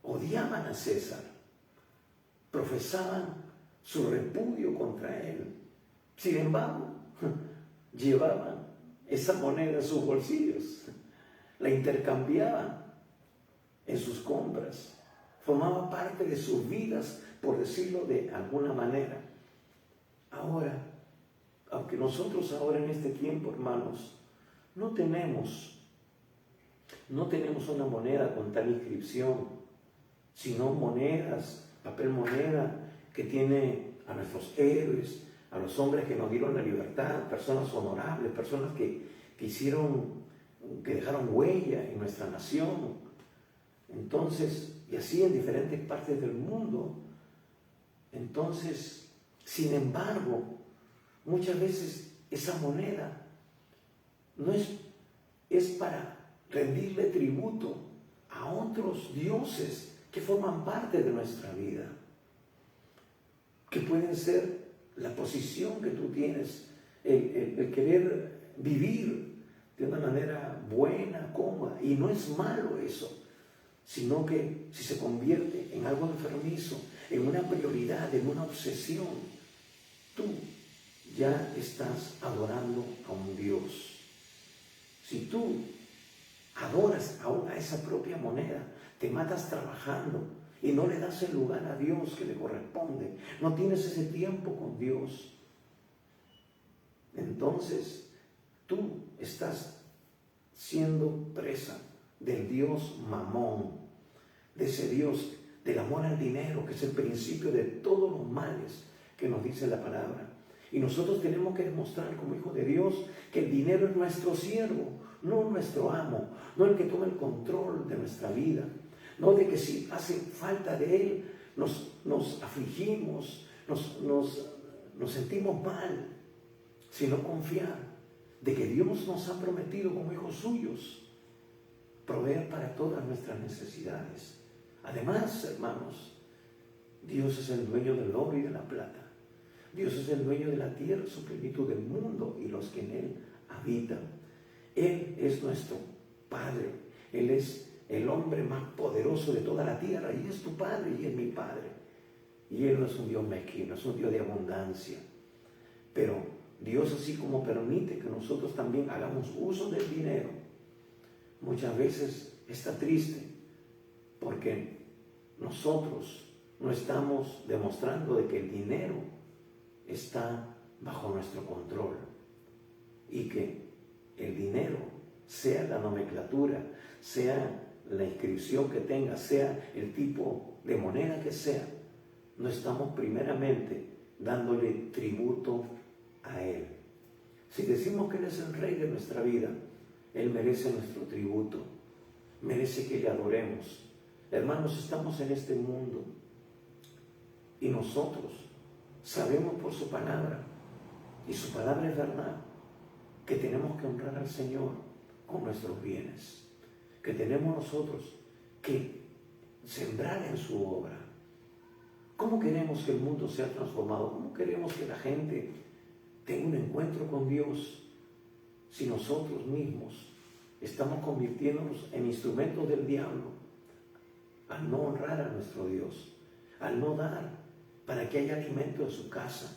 odiaban a César, profesaban su repudio contra él. Sin embargo, llevaban esa moneda en sus bolsillos, la intercambiaban en sus compras, formaba parte de sus vidas, por decirlo de alguna manera. Ahora, aunque nosotros ahora en este tiempo, hermanos, no tenemos una moneda con tal inscripción, sino monedas, papel moneda, que tiene a nuestros héroes, a los hombres que nos dieron la libertad, personas honorables, personas que dejaron huella en nuestra nación. Entonces, y así en diferentes partes del mundo. Entonces, sin embargo, muchas veces esa moneda no es para rendirle tributo a otros dioses que forman parte de nuestra vida, que pueden ser la posición que tú tienes, el querer vivir de una manera buena, cómoda, y no es malo eso, sino que si se convierte en algo enfermizo, en una prioridad, en una obsesión, tú ya estás adorando a un Dios. Si tú adoras a esa propia moneda, te matas trabajando y no le das el lugar a Dios que le corresponde, no tienes ese tiempo con Dios, entonces tú estás siendo presa del Dios Mamón, de ese Dios del amor al dinero, que es el principio de todos los males que nos dice la palabra. Y nosotros tenemos que demostrar como hijos de Dios que el dinero es nuestro siervo, no nuestro amo, no el que toma el control de nuestra vida, no de que si hace falta de él nos afligimos, nos sentimos mal, sino confiar de que Dios nos ha prometido como hijos suyos proveer para todas nuestras necesidades. Además, hermanos, Dios es el dueño del oro y de la plata. Dios es el dueño de la tierra, su plenitud, del mundo y los que en él habitan. Él es nuestro Padre. Él es el hombre más poderoso de toda la tierra y es tu Padre y es mi Padre. Y Él no es un Dios mezquino, es un Dios de abundancia. Pero Dios, así como permite que nosotros también hagamos uso del dinero, muchas veces está triste porque nosotros no estamos demostrando de que el dinero está bajo nuestro control y que el dinero, sea la nomenclatura, sea la inscripción que tenga, sea el tipo de moneda que sea, no estamos primeramente dándole tributo a Él. Si decimos que Él es el Rey de nuestra vida, Él merece nuestro tributo, merece que le adoremos. Hermanos, estamos en este mundo y nosotros sabemos por su palabra, y su palabra es verdad, que tenemos que honrar al Señor con nuestros bienes, que tenemos nosotros que sembrar en su obra. ¿Cómo queremos que el mundo sea transformado? ¿Cómo queremos que la gente tenga un encuentro con Dios si nosotros mismos estamos convirtiéndonos en instrumentos del diablo al no honrar a nuestro Dios, al no dar para que haya alimento en su casa,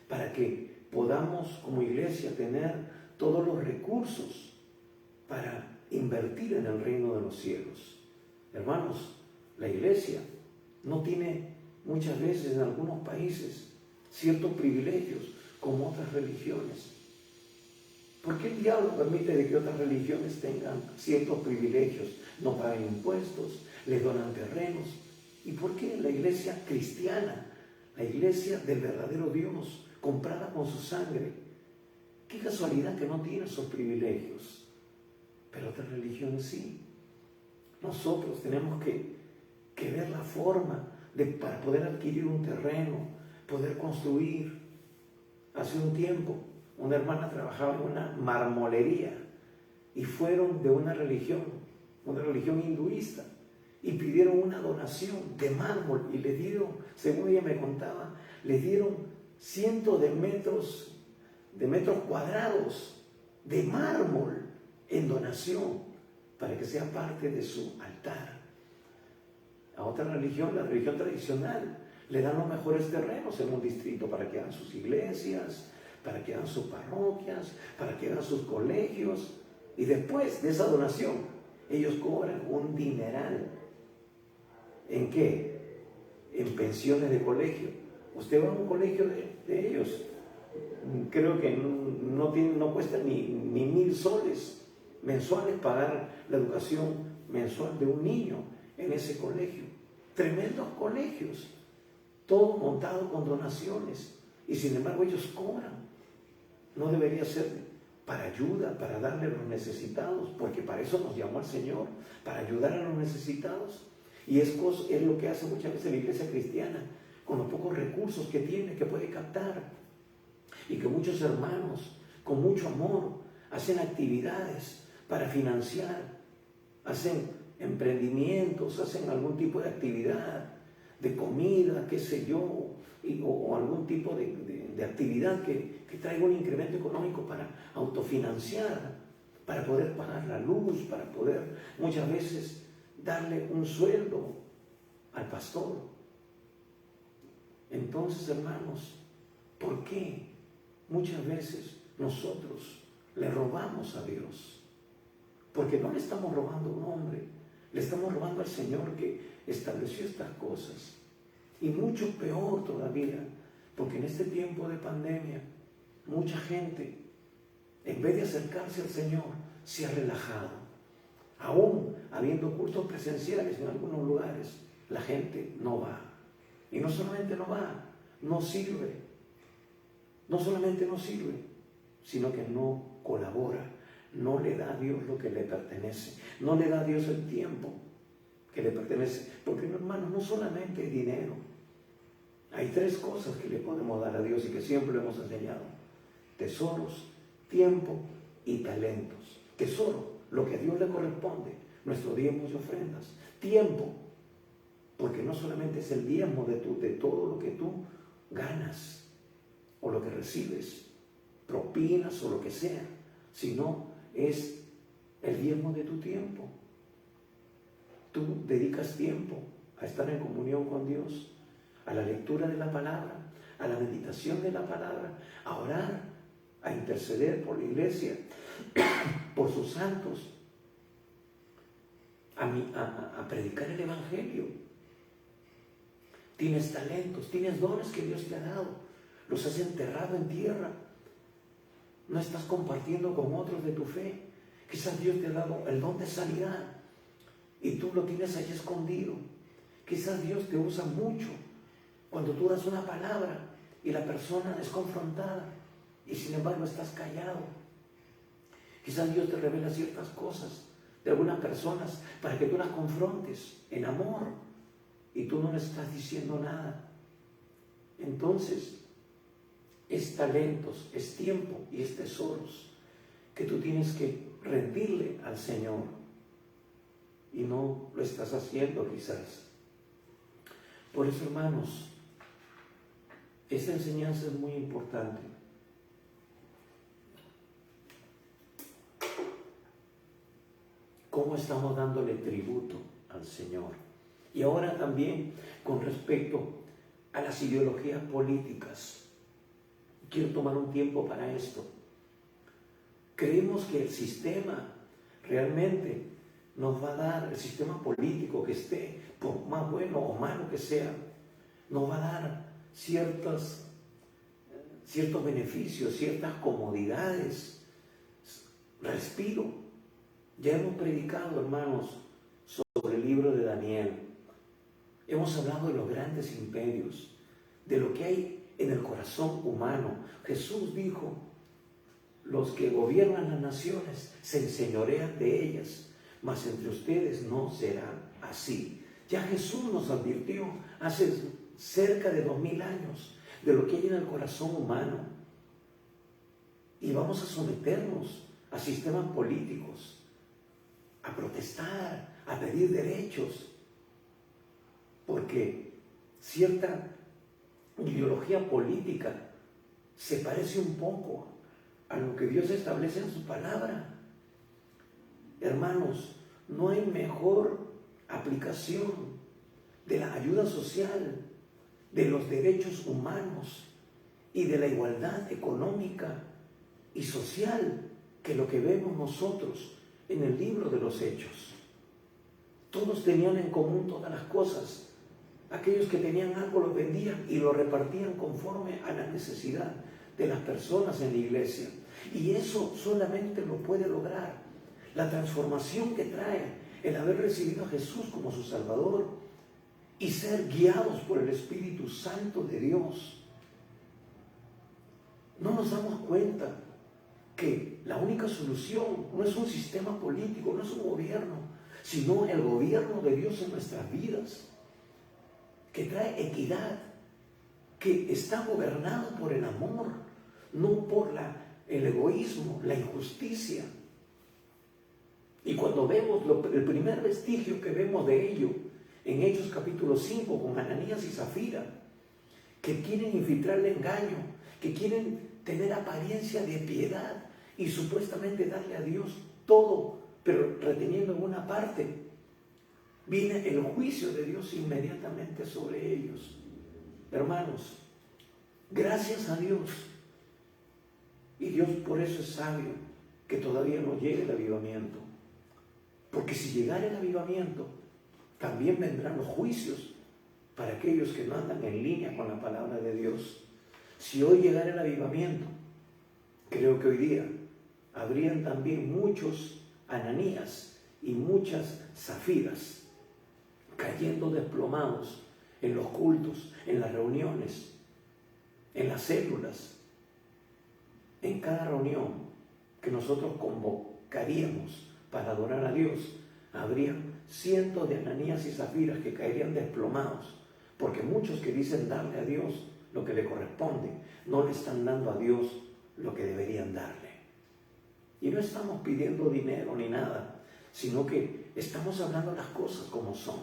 para que podamos como iglesia tener todos los recursos para invertir en el reino de los cielos? Hermanos, la iglesia no tiene muchas veces en algunos países ciertos privilegios como otras religiones. ¿Por qué el diablo permite de que otras religiones tengan ciertos privilegios? No pagan impuestos, les donan terrenos. ¿Y por qué la iglesia cristiana, la iglesia del verdadero Dios, comprada con su sangre, qué casualidad que no tiene esos privilegios? Pero otras religiones sí. Nosotros tenemos que ver la forma para poder adquirir un terreno, poder construir. Hace un tiempo, una hermana trabajaba en una marmolería y fueron de una religión hinduista, y pidieron una donación de mármol y les dieron, según ella me contaba, les dieron cientos de metros cuadrados de mármol en donación para que sea parte de su altar. A otra religión, la religión tradicional, le dan los mejores terrenos en un distrito para que hagan sus iglesias, para que hagan sus parroquias, para que hagan sus colegios, y después de esa donación ellos cobran un dineral. ¿En qué? En pensiones de colegio. Usted va a un colegio de ellos, creo que no cuesta ni 1,000 soles mensuales pagar la educación mensual de un niño en ese colegio. Tremendos colegios, todo montado con donaciones, y sin embargo ellos cobran. No debería ser para ayuda, para darle a los necesitados, porque para eso nos llamó el Señor, para ayudar a los necesitados. Y es lo que hace muchas veces la iglesia cristiana, con los pocos recursos que tiene, que puede captar, y que muchos hermanos, con mucho amor, hacen actividades para financiar, hacen emprendimientos, hacen algún tipo de actividad, de comida, qué sé yo, o algún tipo de actividad que traiga un incremento económico para autofinanciar, para poder pagar la luz, para poder muchas veces darle un sueldo al pastor. Entonces, hermanos, ¿por qué muchas veces nosotros le robamos a Dios? Porque no le estamos robando a un hombre, le estamos robando al Señor que estableció estas cosas. Y mucho peor todavía, porque en este tiempo de pandemia, mucha gente, en vez de acercarse al Señor, se ha relajado. Aún habiendo cultos presenciales en algunos lugares, la gente no va. Y no solamente no va, no sirve. No solamente no sirve, sino que no colabora, no le da a Dios lo que le pertenece, no le da a Dios el tiempo que le pertenece. Porque, hermanos, no solamente hay dinero. Hay 3 cosas que le podemos dar a Dios y que siempre lo hemos enseñado: tesoros, tiempo y talentos. Tesoro, lo que a Dios le corresponde, nuestros diezmos y ofrendas. Tiempo, porque no solamente es el diezmo de todo lo que tú ganas o lo que recibes, propinas o lo que sea, sino es el diezmo de tu tiempo. Tú dedicas tiempo a estar en comunión con Dios, a la lectura de la palabra, a la meditación de la palabra, a orar a interceder por la iglesia, por sus santos, a predicar el evangelio. Tienes talentos, tienes dones que Dios te ha dado, los has enterrado en tierra. No estás compartiendo con otros de tu fe. Quizás Dios te ha dado el don de sanidad y tú lo tienes ahí escondido. Quizás Dios te usa mucho cuando tú das una palabra y la persona es confrontada y sin embargo estás callado. Quizás Dios te revela ciertas cosas de algunas personas para que tú las confrontes en amor y tú no le estás diciendo nada. Entonces, es talentos, es tiempo y es tesoros que tú tienes que rendirle al Señor y no lo estás haciendo quizás. Por eso, hermanos, esta enseñanza es muy importante. ¿Cómo estamos dándole tributo al Señor? Y ahora también con respecto a las ideologías políticas. Quiero tomar un tiempo para esto. Creemos que el sistema realmente nos va a dar, el sistema político que esté, por más bueno o malo que sea, nos va a dar ciertos beneficios, ciertas comodidades, respiro. Ya hemos predicado, hermanos, sobre el libro de Daniel. Hemos hablado de los grandes imperios, de lo que hay en el corazón humano. Jesús dijo, los que gobiernan las naciones se enseñorean de ellas, mas entre ustedes no será así. Ya Jesús nos advirtió hace cerca de 2000 años de lo que hay en el corazón humano. Y vamos a someternos a sistemas políticos, a protestar, a pedir derechos, porque cierta ideología política se parece un poco a lo que Dios establece en su palabra. Hermanos, no hay mejor aplicación de la ayuda social, de los derechos humanos y de la igualdad económica y social que lo que vemos nosotros en el libro de los Hechos. Todos tenían en común todas las cosas. Aquellos que tenían algo lo vendían y lo repartían conforme a la necesidad de las personas en la iglesia. Y eso solamente lo puede lograr la transformación que trae el haber recibido a Jesús como su Salvador y ser guiados por el Espíritu Santo de Dios. No nos damos cuenta que la única solución no es un sistema político, no es un gobierno, sino el gobierno de Dios en nuestras vidas, que trae equidad, que está gobernado por el amor, no por el egoísmo, la injusticia. Y cuando vemos el primer vestigio que vemos de ello, en Hechos capítulo 5, con Ananías y Zafira, que quieren infiltrarle engaño, que quieren tener apariencia de piedad y supuestamente darle a Dios todo, pero reteniendo en una parte, viene el juicio de Dios inmediatamente sobre ellos. Hermanos, gracias a Dios, y Dios por eso es sabio, que todavía no llegue el avivamiento, porque si llegara el avivamiento, también vendrán los juicios para aquellos que no andan en línea con la palabra de Dios. Si hoy llegara el avivamiento, creo que hoy día habrían también muchos Ananías y muchas Zafiras cayendo desplomados en los cultos, en las reuniones, en las células, en cada reunión que nosotros convocaríamos para adorar a Dios. Habría cientos de Ananías y Zafiras que caerían desplomados, porque muchos que dicen darle a Dios lo que le corresponde, no le están dando a Dios lo que deberían darle. Y no estamos pidiendo dinero ni nada, sino que estamos hablando las cosas como son,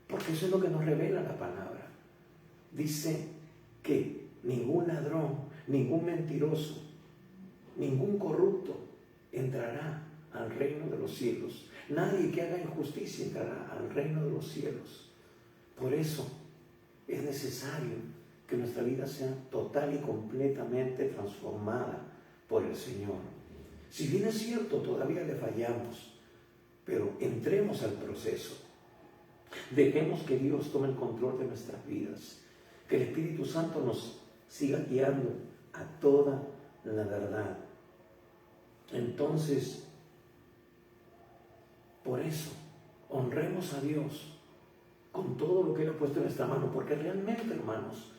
porque eso es lo que nos revela la palabra. Dice que ningún ladrón, ningún mentiroso, ningún corrupto entrará al reino de los cielos. Nadie que haga injusticia entrará al reino de los cielos. Por eso es necesario que nuestra vida sea total y completamente transformada por el Señor. Si bien es cierto, todavía le fallamos, pero entremos al proceso. Dejemos que Dios tome el control de nuestras vidas, que el Espíritu Santo nos siga guiando a toda la verdad. Entonces, por eso, honremos a Dios con todo lo que Él ha puesto en nuestra mano, porque realmente, hermanos,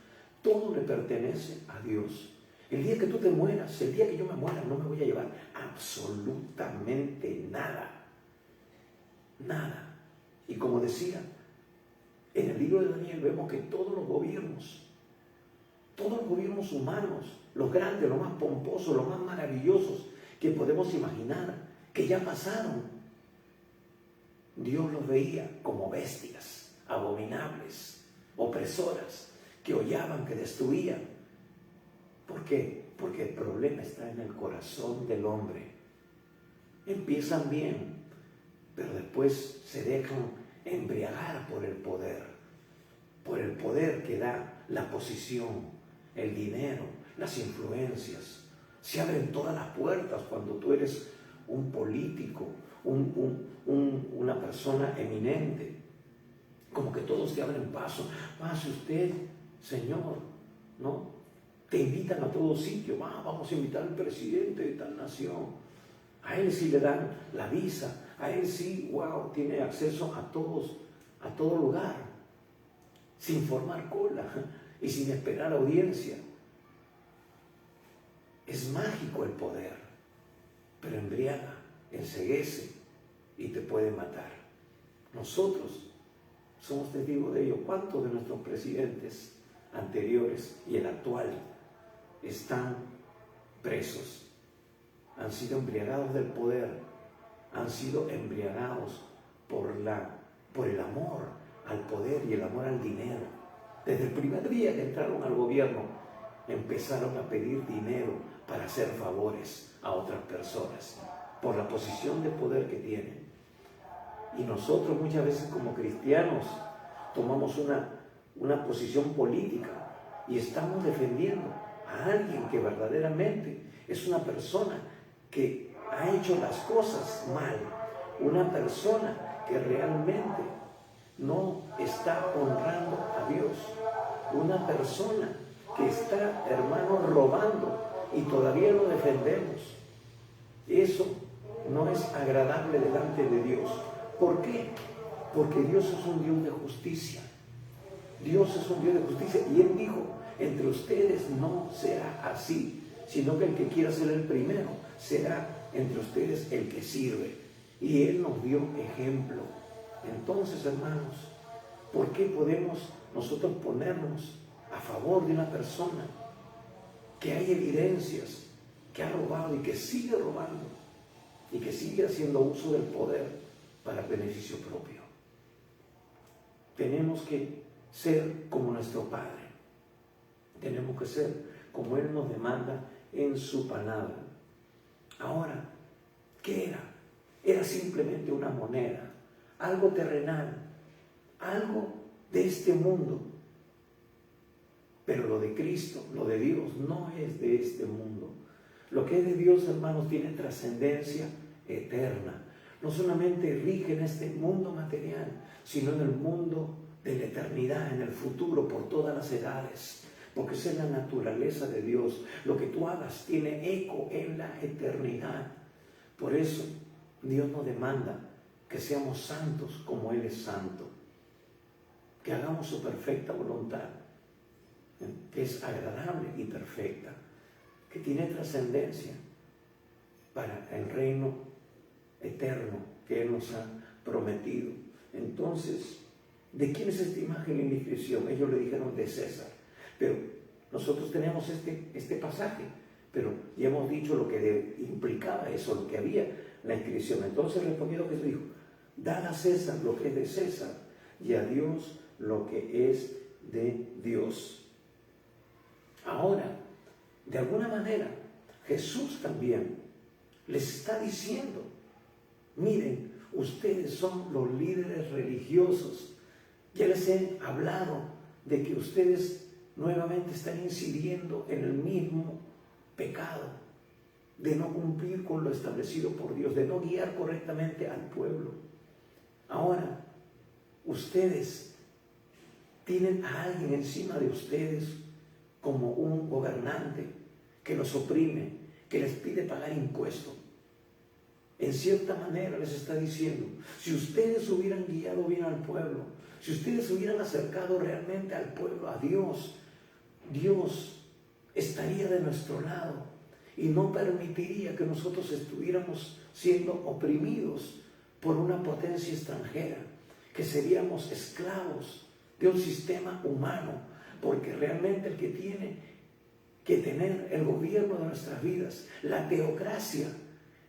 todo le pertenece a Dios. El día que tú te mueras, el día que yo me muera, no me voy a llevar absolutamente nada. Nada. Y como decía, en el libro de Daniel vemos que todos los gobiernos humanos, los grandes, los más pomposos, los más maravillosos que podemos imaginar, que ya pasaron, Dios los veía como bestias, abominables, opresoras, que hollaban, que destruían. ¿Por qué? Porque el problema está en el corazón del hombre. Empiezan bien, pero después se dejan embriagar por el poder que da la posición, el dinero, las influencias. Se abren todas las puertas cuando tú eres un político, una persona eminente. Como que todos te abren paso. Pase usted, señor, ¿no? Te invitan a todo sitio. Vamos a invitar al presidente de tal nación. A él sí le dan la visa. A él sí, tiene acceso a todo lugar. Sin formar cola y sin esperar audiencia. Es mágico el poder, pero embriaga, enceguece y te puede matar. Nosotros somos testigos de ello. ¿Cuántos de nuestros presidentes anteriores y el actual están presos? Han sido embriagados del poder, han sido embriagados por el amor al poder y el amor al dinero. Desde el primer día que entraron al gobierno, empezaron a pedir dinero para hacer favores a otras personas, por la posición de poder que tienen. Y nosotros muchas veces como cristianos tomamos una posición política y estamos defendiendo a alguien que verdaderamente es una persona que ha hecho las cosas mal, una persona que realmente no está honrando a Dios, una persona que está, hermano, robando y todavía lo defendemos. Eso no es agradable delante de Dios. ¿Por qué? Porque Dios es un Dios de justicia. Dios es un Dios de justicia y Él dijo, entre ustedes no será así, sino que el que quiera ser el primero será entre ustedes el que sirve. Y Él nos dio ejemplo. Entonces, hermanos, ¿por qué podemos nosotros ponernos a favor de una persona que hay evidencias que ha robado y que sigue robando y que sigue haciendo uso del poder para beneficio propio? Tenemos que ser como nuestro Padre. Tenemos que ser como Él nos demanda en su palabra. Ahora, ¿qué era? Era simplemente una moneda, algo terrenal, algo de este mundo. Pero lo de Cristo, lo de Dios, no es de este mundo. Lo que es de Dios, hermanos, tiene trascendencia eterna. No solamente rige en este mundo material, sino en el mundo de la eternidad, en el futuro, por todas las edades. Porque esa es la naturaleza de Dios. Lo que tú hagas tiene eco en la eternidad. Por eso, Dios nos demanda que seamos santos como Él es santo. Que hagamos su perfecta voluntad, que es agradable y perfecta, que tiene trascendencia para el reino eterno que Él nos ha prometido. Entonces, ¿de quién es esta imagen en la inscripción? Ellos le dijeron de César, pero nosotros tenemos este pasaje, pero ya hemos dicho lo que implicaba eso, lo que había la inscripción. Entonces respondió Jesús, dijo, dad a César lo que es de César y a Dios lo que es de Dios. Ahora, de alguna manera, Jesús también les está diciendo, miren, ustedes son los líderes religiosos. Ya les he hablado de que ustedes nuevamente están incidiendo en el mismo pecado. de no cumplir con lo establecido por Dios, de no guiar correctamente al pueblo. Ahora, ustedes tienen a alguien encima de ustedes como un gobernante que los oprime, que les pide pagar impuestos. En cierta manera les está diciendo, si ustedes hubieran guiado bien al pueblo, si ustedes hubieran acercado realmente al pueblo, a Dios, Dios estaría de nuestro lado y no permitiría que nosotros estuviéramos siendo oprimidos por una potencia extranjera, que seríamos esclavos de un sistema humano, porque realmente el que tiene que tener el gobierno de nuestras vidas, la teocracia,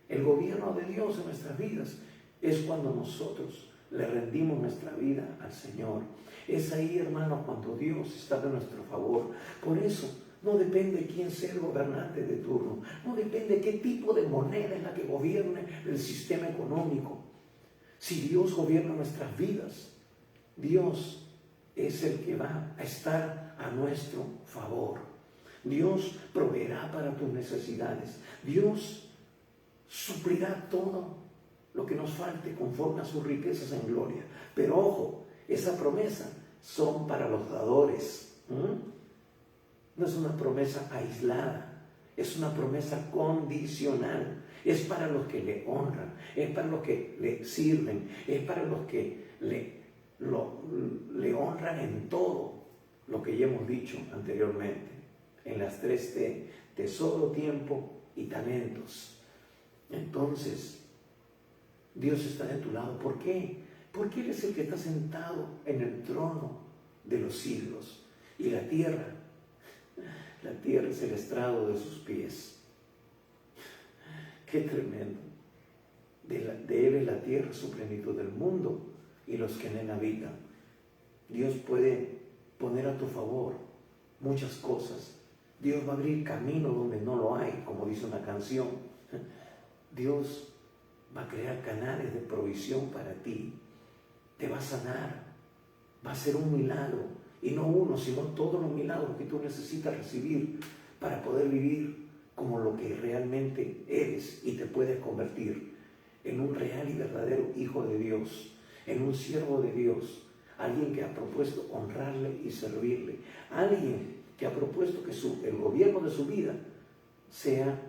el gobierno de Dios en nuestras vidas, es cuando nosotros le rendimos nuestra vida al Señor. Es ahí, hermanos, cuando Dios está de nuestro favor. Por eso, no depende quién sea el gobernante de turno, no depende qué tipo de moneda es la que gobierne el sistema económico. Si Dios gobierna nuestras vidas, Dios es el que va a estar a nuestro favor. Dios proveerá para tus necesidades. Dios suplirá todo lo que nos falte conforme a sus riquezas en gloria. Pero ojo, esa promesa son para los dadores. No es una promesa aislada, es una promesa condicional. Es para los que le honran, es para los que le sirven, es para los que le honran en todo lo que ya hemos dicho anteriormente, en las 3T, tesoro, tiempo y talentos. Entonces, Dios está de tu lado. ¿Por qué? Porque Él es el que está sentado en el trono de los siglos. Y la tierra es el estrado de sus pies. ¡Qué tremendo! De Él es la tierra, su plenitud, del mundo y los que en Él habitan. Dios puede poner a tu favor muchas cosas. Dios va a abrir camino donde no lo hay, como dice una canción. Dios va a crear canales de provisión para ti. Te va a sanar. Va a ser un milagro. Y no uno, sino todos los milagros que tú necesitas recibir para poder vivir como lo que realmente eres y te puedes convertir en un real y verdadero hijo de Dios, en un siervo de Dios, alguien que ha propuesto honrarle y servirle, alguien que ha propuesto que el gobierno de su vida sea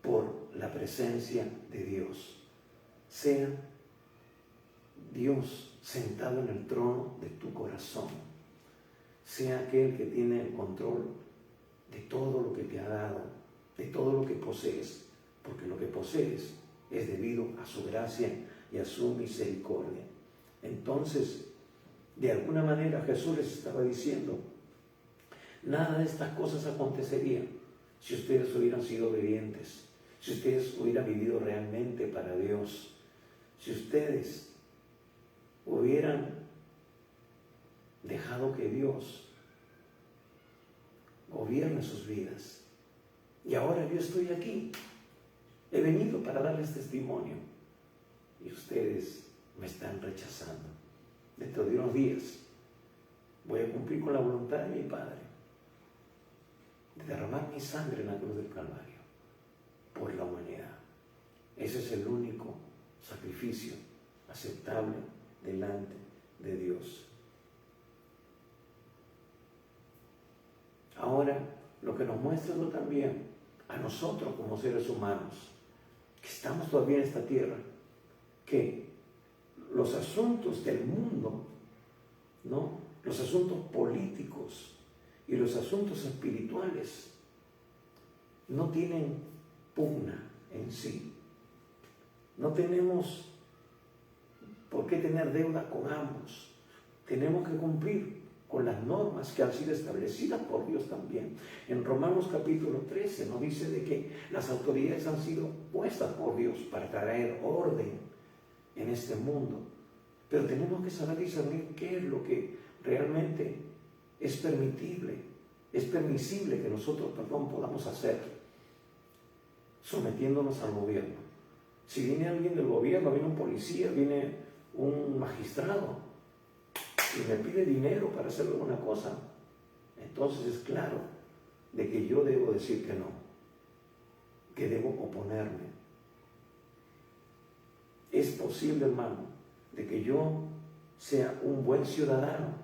por la presencia de Dios, sea Dios sentado en el trono de tu corazón, sea aquel que tiene el control de todo lo que te ha dado, de todo lo que posees, porque lo que posees es debido a su gracia y a su misericordia. Entonces, de alguna manera Jesús les estaba diciendo, nada de estas cosas acontecería si ustedes hubieran sido obedientes, si ustedes hubieran vivido realmente para Dios, si ustedes hubieran dejado que Dios gobierne sus vidas. Y ahora yo estoy aquí, he venido para darles testimonio y ustedes me están rechazando. Dentro de unos días voy a cumplir con la voluntad de mi Padre de derramar mi sangre en la cruz del Calvario por la humanidad. Ese es el único sacrificio aceptable delante de Dios. Ahora, lo que nos muestra eso también a nosotros como seres humanos, que estamos todavía en esta tierra, que los asuntos del mundo, ¿no?, los asuntos políticos y los asuntos espirituales no tienen pugna en sí. No tenemos por qué tener deuda con ambos. Tenemos que cumplir con las normas que han sido establecidas por Dios también. En Romanos capítulo 13 nos dice de que las autoridades han sido puestas por Dios para traer orden en este mundo. Pero tenemos que saber discernir qué es lo que realmente es permisible que nosotros, podamos hacer, sometiéndonos al gobierno. Si viene alguien del gobierno, viene un policía, viene un magistrado y me pide dinero para hacer alguna cosa, entonces es claro de que yo debo decir que no. que debo oponerme. Es posible, hermano, de que yo sea un buen ciudadano,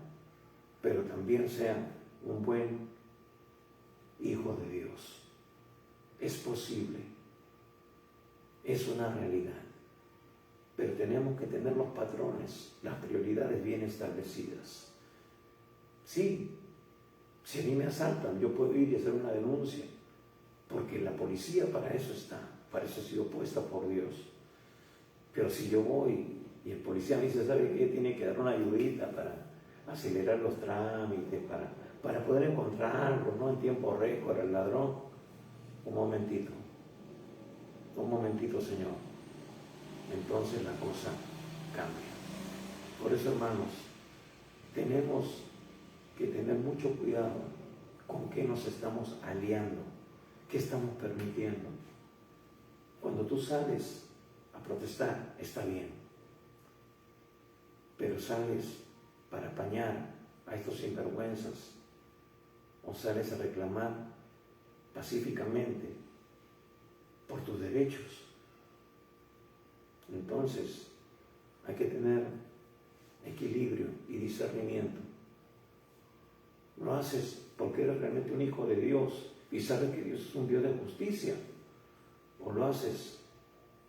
pero también sea un buen hijo de Dios. Es posible, es una realidad, pero tenemos que tener los patrones, las prioridades bien establecidas. Sí, si a mí me asaltan, yo puedo ir y hacer una denuncia, porque la policía para eso está, para eso ha sido puesta por Dios. Pero si yo voy y el policía me dice, ¿sabe qué? Tiene que dar una ayudita para acelerar los trámites, para poder encontrarlo, ¿no? En tiempo récord, al ladrón. Un momentito, Señor. Entonces la cosa cambia. Por eso, hermanos, tenemos que tener mucho cuidado con qué nos estamos aliando, qué estamos permitiendo. Cuando tú sales a protestar, está bien, pero sales para apañar a estos sinvergüenzas o sales a reclamar pacíficamente por tus derechos. Entonces hay que tener equilibrio y discernimiento. Lo haces porque eres realmente un hijo de Dios y sabes que Dios es un Dios de justicia, o lo haces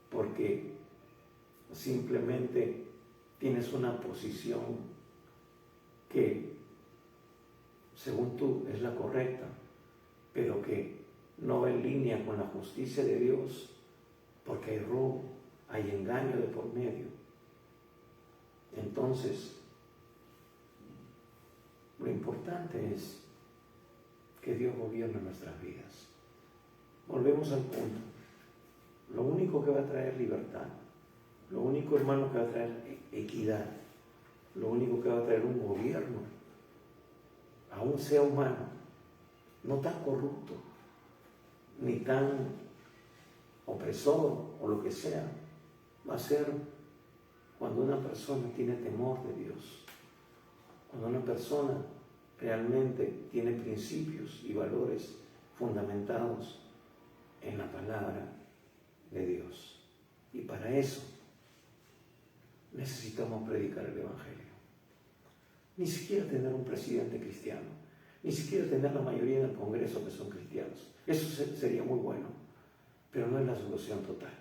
porque simplemente tienes una posición que según tú es la correcta, pero que no va en línea con la justicia de Dios, porque hay robo, hay engaño de por medio. Entonces, lo importante es que Dios gobierne nuestras vidas. Volvemos al punto. Lo único que va a traer libertad, lo único, hermano, que va a traer equidad, lo único que va a traer un gobierno a un ser humano no tan corrupto, ni tan opresor o lo que sea, va a ser cuando una persona tiene temor de Dios, cuando una persona realmente tiene principios y valores fundamentados en la palabra de Dios. Y para eso necesitamos predicar el Evangelio. Ni siquiera tener un presidente cristiano, ni siquiera tener la mayoría en el Congreso que son cristianos. Eso sería muy bueno, pero no es la solución total.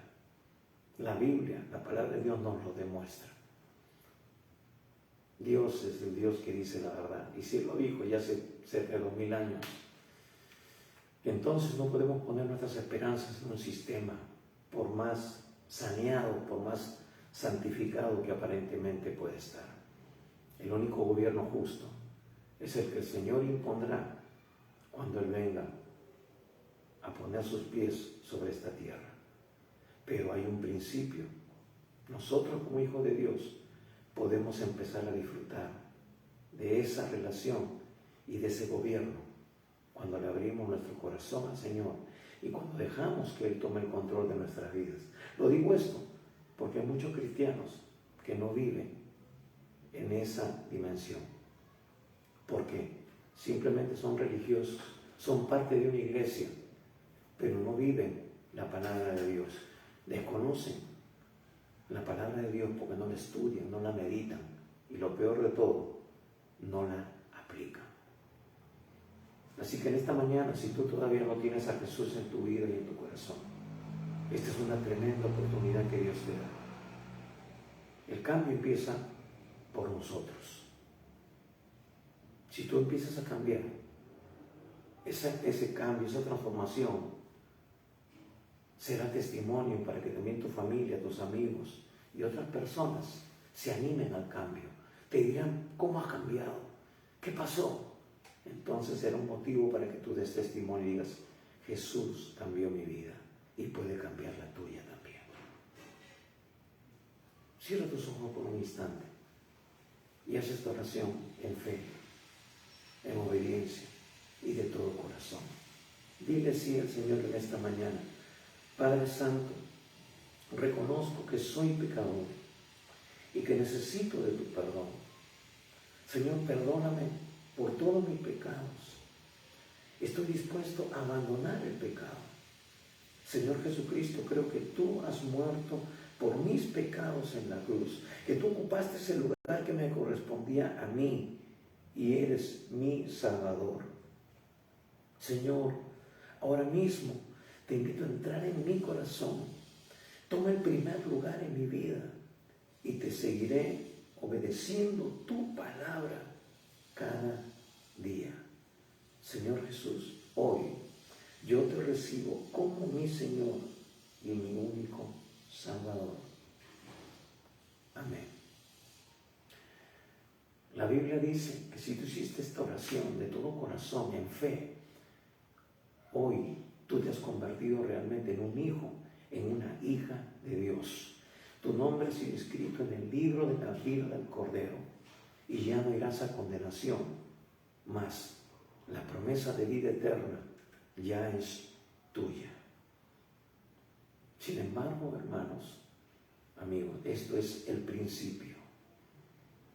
La Biblia, la palabra de Dios nos lo demuestra. Dios es el Dios que dice la verdad, y si Él lo dijo ya hace cerca de 2000 años, entonces no podemos poner nuestras esperanzas en un sistema, por más saneado, por más santificado que aparentemente puede estar. El único gobierno justo es el que el Señor impondrá cuando Él venga a poner sus pies sobre esta tierra. Pero hay un principio. Nosotros como hijos de Dios podemos empezar a disfrutar de esa relación y de ese gobierno cuando le abrimos nuestro corazón al Señor y cuando dejamos que Él tome el control de nuestras vidas. Lo digo esto porque hay muchos cristianos que no viven en esa dimensión, porque simplemente son religiosos, son parte de una iglesia, pero no viven la palabra de Dios, desconocen la palabra de Dios porque no la estudian, no la meditan y lo peor de todo, no la aplican. Así que en esta mañana, si tú todavía no tienes a Jesús en tu vida y en tu corazón, esta es una tremenda oportunidad que Dios te da. El cambio empieza por nosotros. Si tú empiezas a cambiar, ese cambio, esa transformación, será testimonio para que también tu familia, tus amigos y otras personas se animen al cambio. Te dirán, ¿cómo has cambiado? ¿Qué pasó? Entonces será un motivo para que tú des testimonio y digas, Jesús cambió mi vida y puede cambiar la tuya también. Cierra tus ojos por un instante y haz esta oración en fe, en obediencia y de todo corazón. Dile sí al Señor en esta mañana. Padre Santo, reconozco que soy pecador y que necesito de tu perdón. Señor, perdóname por todos mis pecados. Estoy dispuesto a abandonar el pecado. Señor Jesucristo, creo que tú has muerto por mis pecados en la cruz, que tú ocupaste ese lugar que me correspondía a mí y eres mi Salvador. Señor, ahora mismo te invito a entrar en mi corazón. Toma el primer lugar en mi vida y te seguiré obedeciendo tu palabra cada día. Señor Jesús, hoy yo te recibo como mi Señor y mi único Salvador. Amén. La Biblia dice que si tú hiciste esta oración de todo corazón, en fe, hoy tú te has convertido realmente en un hijo, en una hija de Dios. Tu nombre ha sido escrito en el libro de la vida del Cordero y ya no irás a condenación, mas la promesa de vida eterna ya es tuya. Sin embargo, hermanos, amigos, esto es el principio.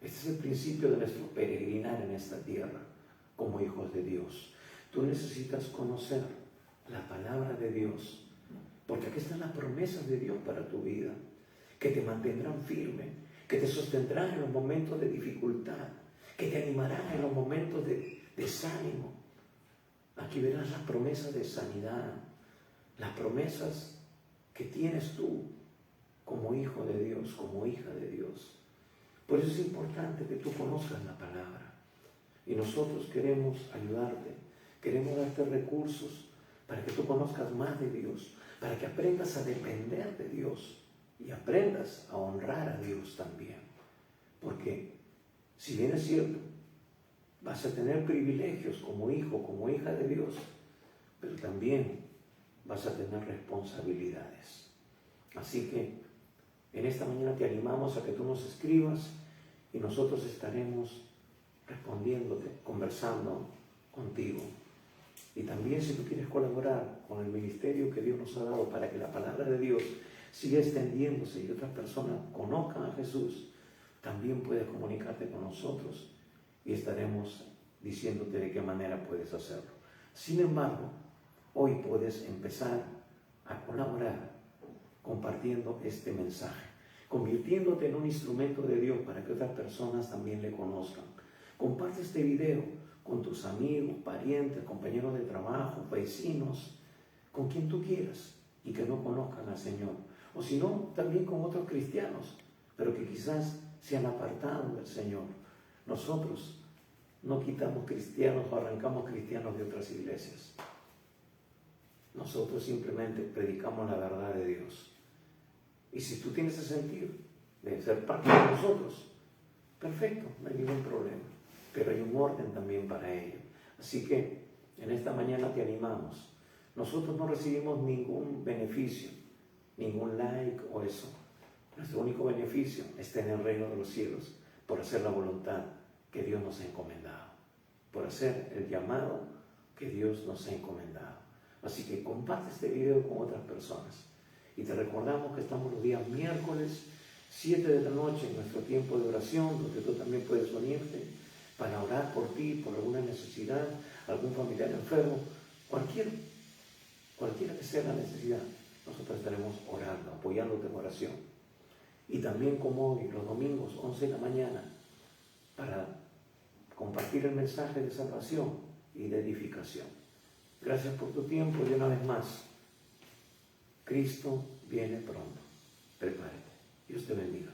Este es el principio de nuestro peregrinar en esta tierra como hijos de Dios. Tú necesitas conocer la palabra de Dios, porque aquí están las promesas de Dios para tu vida, que te mantendrán firme, que te sostendrán en los momentos de dificultad, que te animarán en los momentos de desánimo. Aquí verás las promesas de sanidad, las promesas que tienes tú como hijo de Dios, como hija de Dios. Por eso es importante que tú conozcas la palabra. Y nosotros queremos ayudarte, queremos darte recursos para que tú conozcas más de Dios, para que aprendas a depender de Dios y aprendas a honrar a Dios también. Porque si bien es cierto, vas a tener privilegios como hijo, como hija de Dios, pero también vas a tener responsabilidades. Así que en esta mañana te animamos a que tú nos escribas y nosotros estaremos respondiéndote, conversando contigo. Y también si tú quieres colaborar con el ministerio que Dios nos ha dado para que la palabra de Dios siga extendiéndose y otras personas conozcan a Jesús, también puedes comunicarte con nosotros y estaremos diciéndote de qué manera puedes hacerlo. Sin embargo, hoy puedes empezar a colaborar compartiendo este mensaje, convirtiéndote en un instrumento de Dios para que otras personas también le conozcan. Comparte este video con tus amigos, parientes, compañeros de trabajo, vecinos, con quien tú quieras y que no conozcan al Señor. O si no, también con otros cristianos, pero que quizás se han apartado del Señor. Nosotros no quitamos cristianos o arrancamos cristianos de otras iglesias. Nosotros simplemente predicamos la verdad de Dios. Y si tú tienes ese sentido de ser parte de nosotros, perfecto, no hay ningún problema. Pero hay un orden también para ello. Así que en esta mañana te animamos. Nosotros no recibimos ningún beneficio, ningún like o eso. Nuestro único beneficio está en el reino de los cielos, por hacer la voluntad que Dios nos ha encomendado, por hacer el llamado que Dios nos ha encomendado. Así que comparte este video con otras personas. Y te recordamos que estamos los días miércoles, 7 de la noche, en nuestro tiempo de oración, donde tú también puedes unirte para orar por ti, por alguna necesidad, algún familiar enfermo, cualquiera que sea la necesidad, nosotros estaremos orando, apoyándote en oración. Y también como hoy, los domingos, 11 de la mañana, para compartir el mensaje de salvación y de edificación. Gracias por tu tiempo y una vez más, Cristo viene pronto. Prepárate. Dios te bendiga.